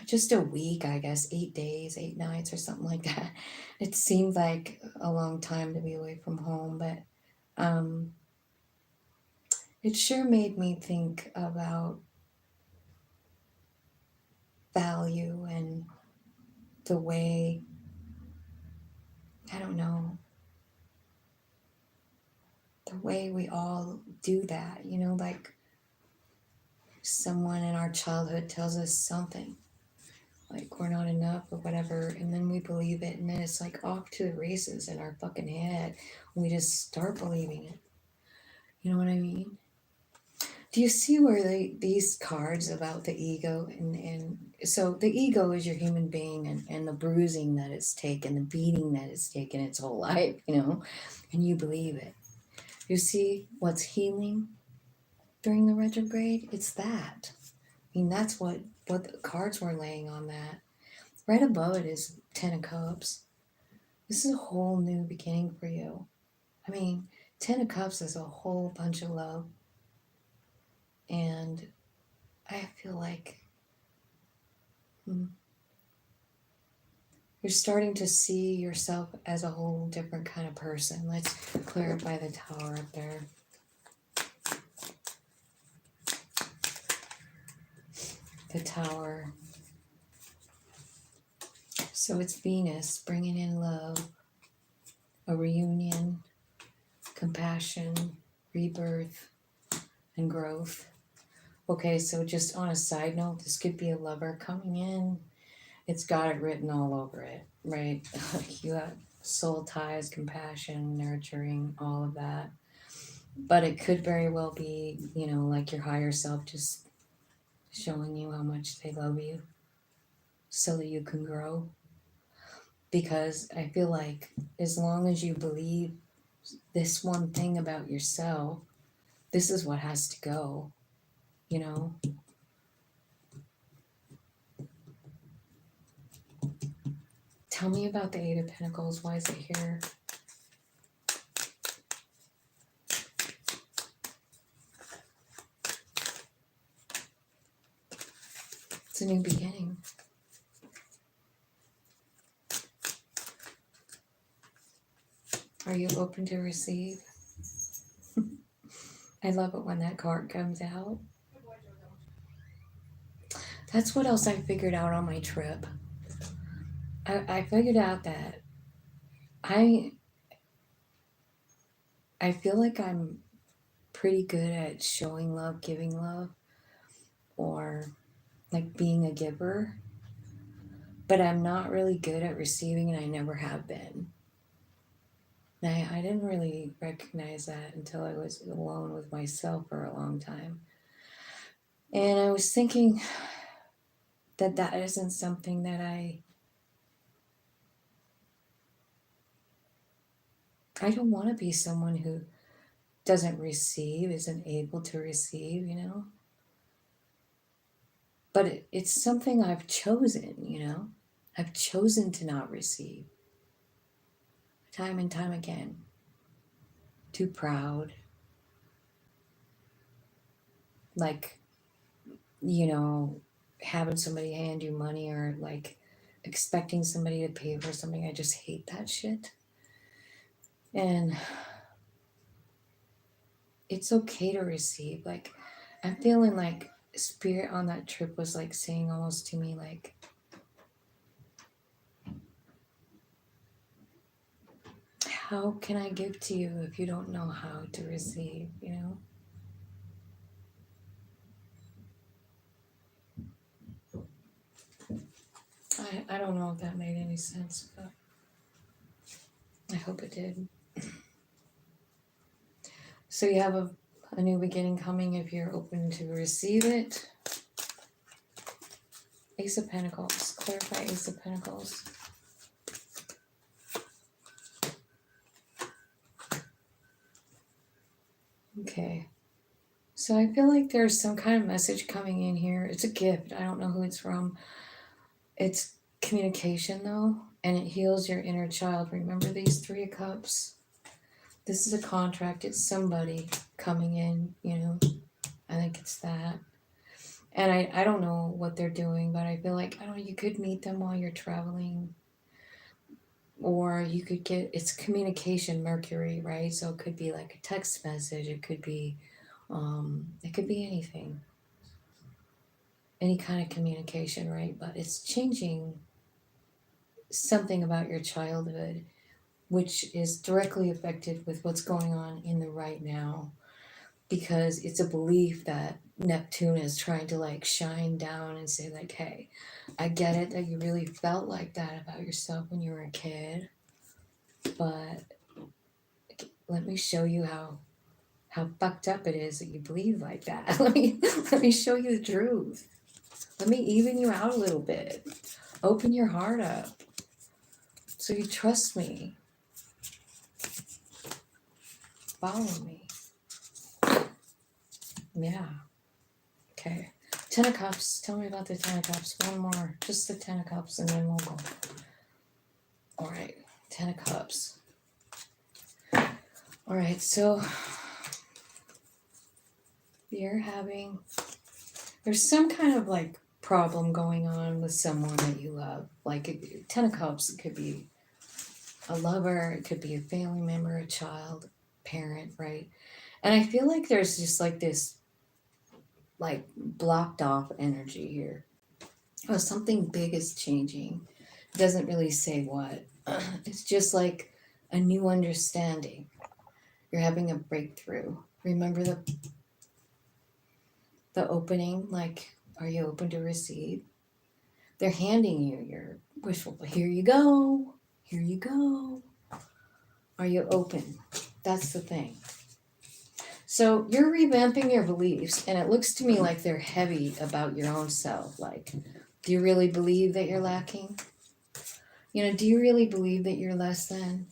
just a week, I guess, 8 days, 8 nights, or something like that. It seemed like a long time to be away from home, but it sure made me think about value and the way, I don't know, the way we all do that, you know, like someone in our childhood tells us something, like we're not enough or whatever, and then we believe it, and then it's like off to the races in our fucking head. We just start believing it. You know what I mean? Do you see where these cards about the ego and so the ego is your human being and the bruising that it's taken, the beating that it's taken its whole life, you know, and you believe it. You see what's healing during the retrograde? It's that. I mean, that's what the cards were laying on that. Right above it is Ten of Cups. This is a whole new beginning for you. I mean, Ten of Cups is a whole bunch of love. And I feel like you're starting to see yourself as a whole different kind of person. Let's clarify the Tower up there. The Tower. So it's Venus bringing in love, a reunion, compassion, rebirth, and growth. Okay, so just on a side note, this could be a lover coming in. It's got it written all over it, right? You got soul ties, compassion, nurturing, all of that. But it could very well be, you know, like your higher self just showing you how much they love you so that you can grow. Because I feel like as long as you believe this one thing about yourself, this is what has to go, you know? Tell me about the Eight of Pentacles. Why is it here? It's a new beginning. Are you open to receive? I love it when that card comes out. That's what else I figured out on my trip. I figured out that I feel like I'm pretty good at showing love, giving love, or like being a giver, but I'm not really good at receiving, and I never have been. I didn't really recognize that until I was alone with myself for a long time. And I was thinking that that isn't something that I I don't want to be someone who doesn't receive, isn't able to receive, you know? But it's something I've chosen, you know? I've chosen to not receive time and time again. Too proud. Like, you know, having somebody hand you money or like expecting somebody to pay for something. I just hate that shit. And it's okay to receive. Like, I'm feeling like spirit on that trip was like saying almost to me, like, how can I give to you if you don't know how to receive, you know? I don't know if that made any sense, but I hope it did. So you have a new beginning coming if you're open to receive it. Ace of Pentacles. Clarify Ace of Pentacles. Okay. So I feel like there's some kind of message coming in here. It's a gift. I don't know who it's from. It's communication though, and it heals your inner child. Remember these 3 of Cups? This is a contract. It's somebody coming in, you know. I think it's that. And I don't know what they're doing, but I feel like, I don't know, you could meet them while you're traveling. Or you could get, it's communication, Mercury, right? So it could be like a text message. It could be anything. Any kind of communication, right? But it's changing something about your childhood, which is directly affected with what's going on in the right now. Because it's a belief that Neptune is trying to like shine down and say like, hey, I get it that you really felt like that about yourself when you were a kid, but let me show you how fucked up it is that you believe like that. let me show you the truth. Let me even you out a little bit. Open your heart up so you trust me. Follow me. Yeah. Okay. 10 of Cups. Tell me about the 10 of Cups. One more. Just the 10 of Cups and then we'll go. All right. 10 of Cups. All right. So there's some kind of like problem going on with someone that you love. Like 10 of Cups, it could be a lover, it could be a family member, a child, parent, right? And I feel like there's just like this like blocked off energy here. Oh, something big is changing. It doesn't really say what. It's just like a new understanding. You're having a breakthrough. Remember the opening, like, are you open to receive? They're handing you your wishful, here you go, here you go. Are you open? That's the thing. So you're revamping your beliefs, and it looks to me like they're heavy about your own self. Like, do you really believe that you're lacking? You know, do you really believe that you're less than?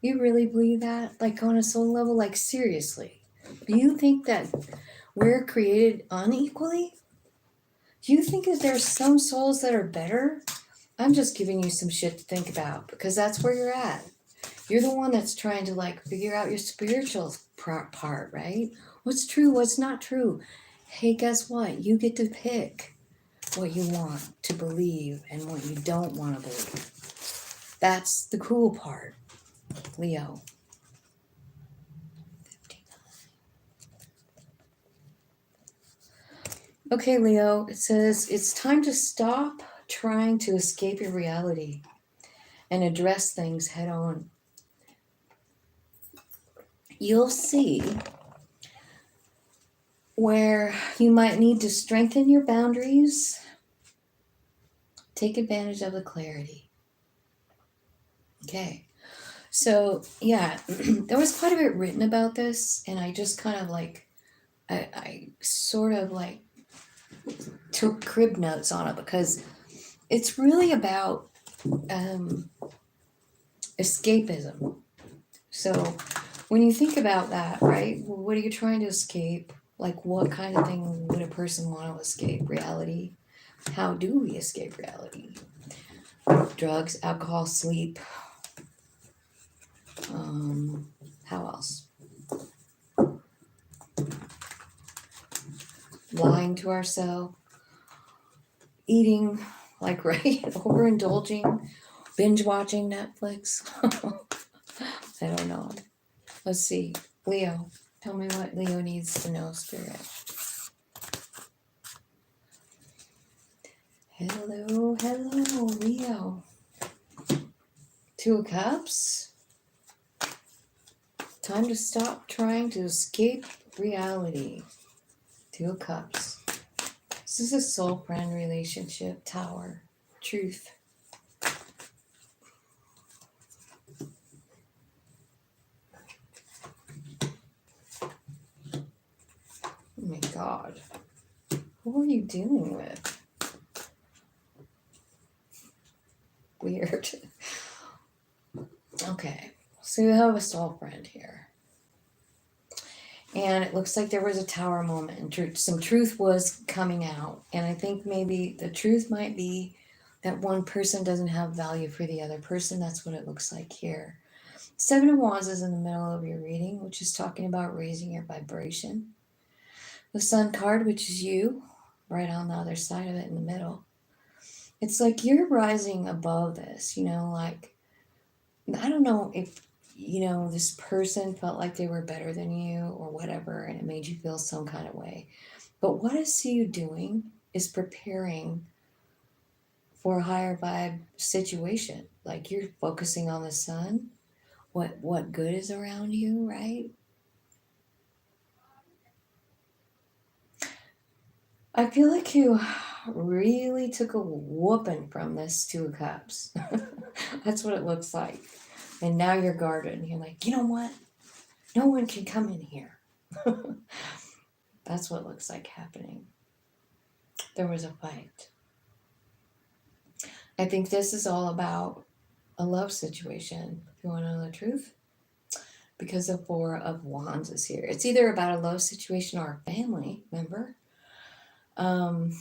You really believe that? Like, on a soul level? Like, seriously? Do you think that we're created unequally? Do you think that there's some souls that are better? I'm just giving you some shit to think about because that's where you're at. You're the one that's trying to like figure out your spiritual part, right? What's true, what's not true. Hey, guess what? You get to pick what you want to believe and what you don't want to believe. That's the cool part, Leo. 59. Okay, Leo, it says it's time to stop trying to escape your reality and address things head on. You'll see where you might need to strengthen your boundaries, take advantage of the clarity. Okay, so yeah, there was quite a bit written about this, and I just kind of like, I sort of like took crib notes on it because it's really about escapism. So when you think about that, right, what are you trying to escape? Like, what kind of thing would a person want to escape? Reality? How do we escape reality? Drugs, alcohol, sleep. How else? Lying to ourselves, eating, like, right, overindulging, binge watching Netflix. I don't know. Let's see. Leo. Tell me what Leo needs to know, Spirit. Hello, hello, Leo. Two of Cups. Time to stop trying to escape reality. Two of Cups. This is a soul friend relationship. Tower. Truth. Oh my God. Who are you dealing with? Weird. Okay. So you have a soul friend here. And it looks like there was a tower moment and some truth was coming out. And I think maybe the truth might be that one person doesn't have value for the other person. That's what it looks like here. Seven of Wands is in the middle of your reading, which is talking about raising your vibration. The Sun card, which is you, right on the other side of it in the middle. It's like you're rising above this, like, I don't know if this person felt like they were better than you or whatever, and it made you feel some kind of way. But what I see you doing is preparing for a higher vibe situation. Like you're focusing on the sun, what good is around you, right? I feel like you really took a whooping from this Two of Cups. That's what it looks like. And now you're guarded. And you're like, you know what? No one can come in here. That's what it looks like happening. There was a fight. I think this is all about a love situation. If you want to know the truth, because the Four of Wands is here. It's either about a love situation or a family member. And,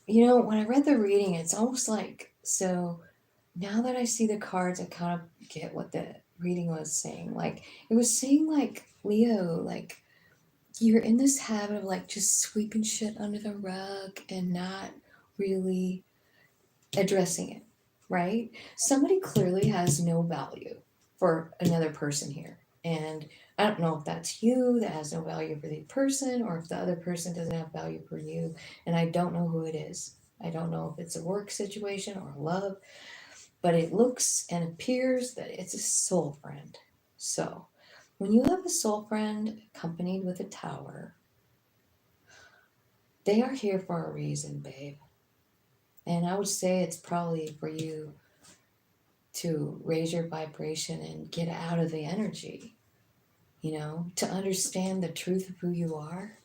when I read the reading, it's almost like, so now that I see the cards, I kind of get what the reading was saying. Like, it was saying, like, Leo, like, you're in this habit of, like, just sweeping shit under the rug and not really addressing it, right? Somebody clearly has no value for another person here. And I don't know if that's you that has no value for the person or if the other person doesn't have value for you. And I don't know who it is. I don't know if it's a work situation or love, but it looks and appears that it's a soul friend. So when you have a soul friend accompanied with a tower, they are here for a reason, babe. And I would say it's probably for you to raise your vibration and get out of the energy, to understand the truth of who you are.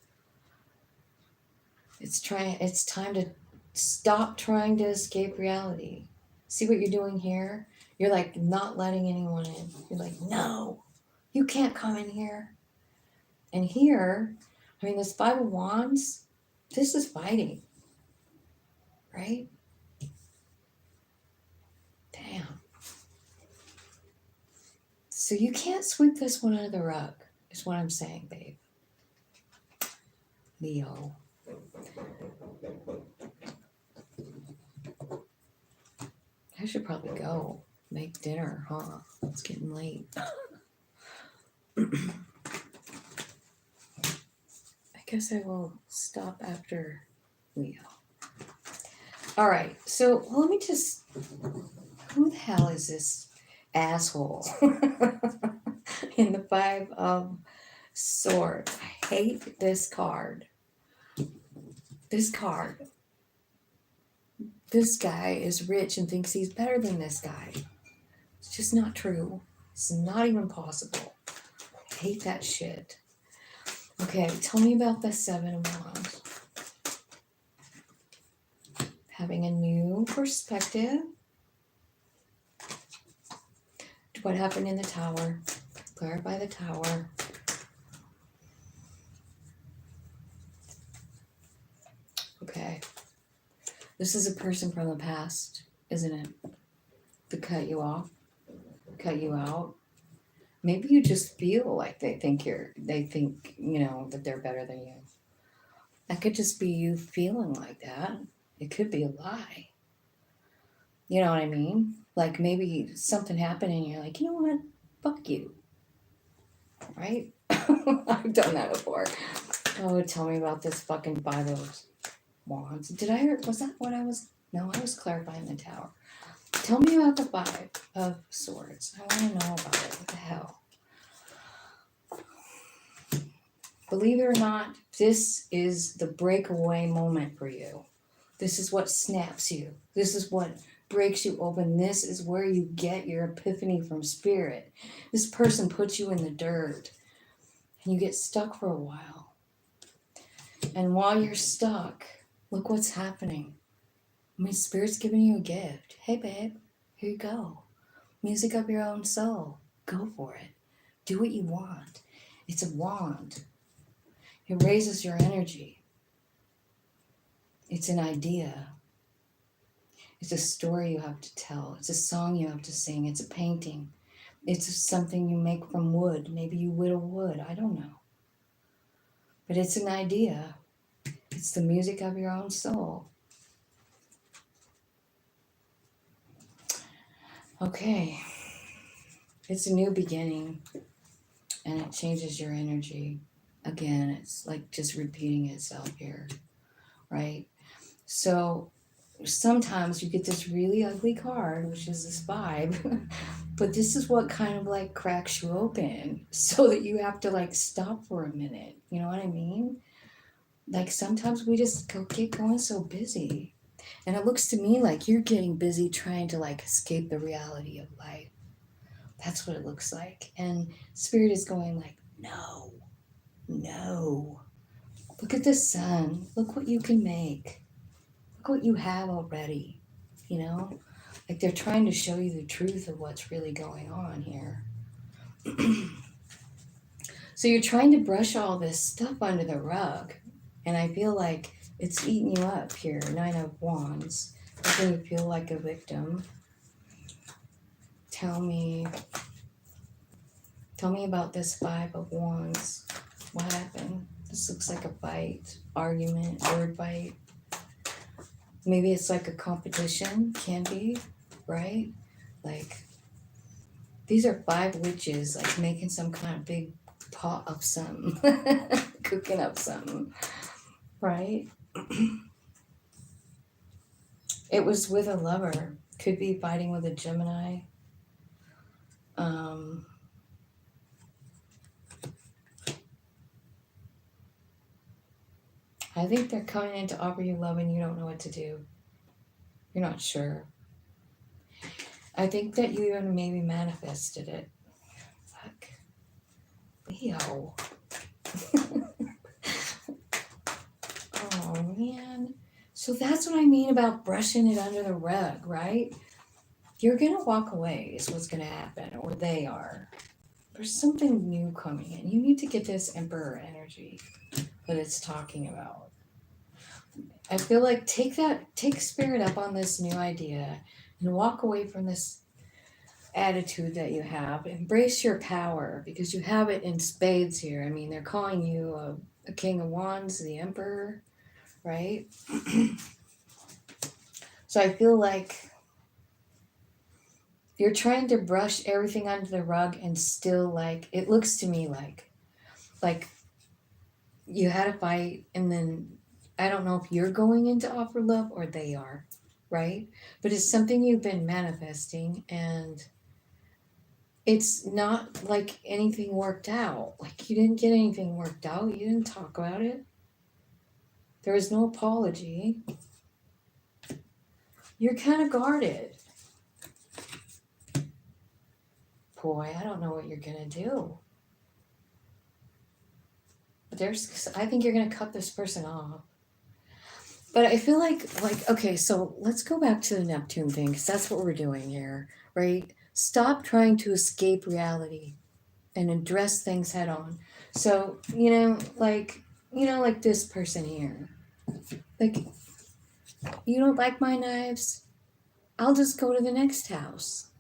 It's time to stop trying to escape reality. See what you're doing here? You're like not letting anyone in. You're like, no, you can't come in here. And here, this Five of Wands, this is fighting, right? Damn. So you can't sweep this one under the rug, is what I'm saying, babe. Leo. I should probably go make dinner, huh? It's getting late. I guess I will stop after Leo. All right, so let me just... Who the hell is this asshole in the Five of Swords? I hate this card. This card. This guy is rich and thinks he's better than this guy. It's just not true. It's not even possible. I hate that shit. Okay, tell me about the Seven of Wands. Having a new perspective. What happened in the tower? Clarify the tower. Okay. This is a person from the past, isn't it? To cut you off, cut you out. Maybe you just feel like they think, that they're better than you. That could just be you feeling like that. It could be a lie. You know what I mean? Like maybe something happened and you're like, you know what? Fuck you. Right? I've done that before. Oh, tell me about this fucking Five of Wands. Was that what I was? No, I was clarifying the tower. Tell me about the Five of Swords. I want to know about it. What the hell? Believe it or not, this is the breakaway moment for you. This is what snaps you. This is what breaks you open. This is where you get your epiphany from spirit. This person puts you in the dirt and you get stuck for a while. And while you're stuck, look what's happening. I mean, spirit's giving you a gift. Hey, babe, here you go. Music of your own soul. Go for it. Do what you want. It's a wand. It raises your energy. It's an idea. It's a story you have to tell. It's a song you have to sing. It's a painting. It's something you make from wood. Maybe you whittle wood. I don't know. But it's an idea. It's the music of your own soul. Okay. It's a new beginning. And it changes your energy. Again, it's like just repeating itself here. Right? So sometimes you get this really ugly card, which is this vibe, but this is what kind of like cracks you open so that you have to like stop for a minute. You know what I mean? Like sometimes we just get going so busy. And it looks to me like you're getting busy trying to like escape the reality of life. That's what it looks like. And spirit is going like, no. Look at the sun. Look what you can make. Look what you have already, like they're trying to show you the truth of what's really going on here. So you're trying to brush all this stuff under the rug, and I feel like it's eating you up here. 9 of Wands. Making you feel like a victim. Tell me about this 5 of Wands. What happened? This looks like a fight, argument, word fight. Maybe it's like a competition, can be, right? Like, these are 5 witches, like making some kind of big pot of something, cooking up something, right? It was with a lover. Could be fighting with a Gemini. I think they're coming in to offer you love and you don't know what to do. You're not sure. I think that you even maybe manifested it. Fuck. Leo. Oh, man. So that's what I mean about brushing it under the rug, right? You're going to walk away is what's going to happen, or they are. There's something new coming in. You need to get this Emperor energy that it's talking about. I feel like take spirit up on this new idea and walk away from this attitude that you have. Embrace your power because you have it in spades here. I mean, they're calling you a King of Wands, the Emperor, right? So I feel like you're trying to brush everything under the rug and still like, it looks to me like you had a fight and then I don't know if you're going into offer love or they are, right? But it's something you've been manifesting and it's not like anything worked out. Like you didn't get anything worked out. You didn't talk about it. There was no apology. You're kind of guarded. Boy, I don't know what you're going to do. But I think you're going to cut this person off. But I feel like, okay, so let's go back to the Neptune thing because that's what we're doing here, right? Stop trying to escape reality and address things head on. So, like this person here. Like, you don't like my knives? I'll just go to the next house,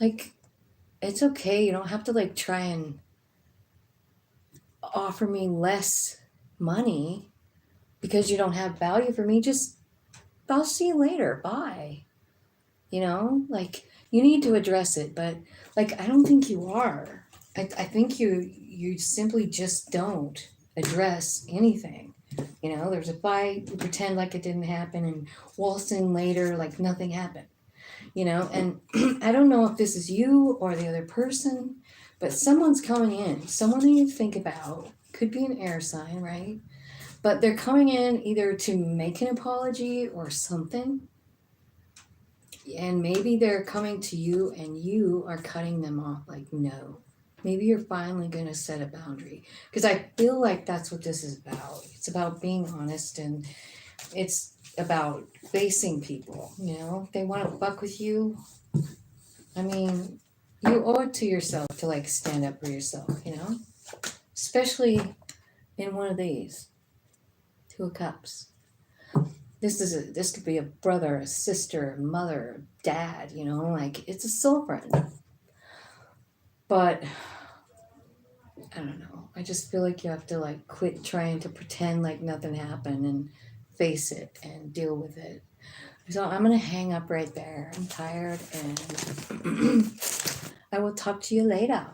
Like, it's okay. You don't have to like try and offer me less money because you don't have value for me. Just, I'll see you later. Bye. Like, you need to address it, but like, I don't think you are. I think you simply just don't address anything. There's a fight, you pretend like it didn't happen, and waltz in later like nothing happened. And I don't know if this is you or the other person, but someone's coming in, someone that you think about, could be an air sign, right? But they're coming in either to make an apology or something, and maybe they're coming to you and you are cutting them off, like, no. Maybe you're finally going to set a boundary, because I feel like that's what this is about. It's about being honest, and it's about facing people. If they want to fuck with you, I mean, you owe it to yourself to like stand up for yourself, especially in one of these Two of Cups. This could be a brother, a sister, a mother, a dad, like, it's a soul friend. But I don't know. I just feel like you have to like quit trying to pretend like nothing happened and face it and deal with it. So I'm gonna hang up right there. I'm tired, and I will talk to you later.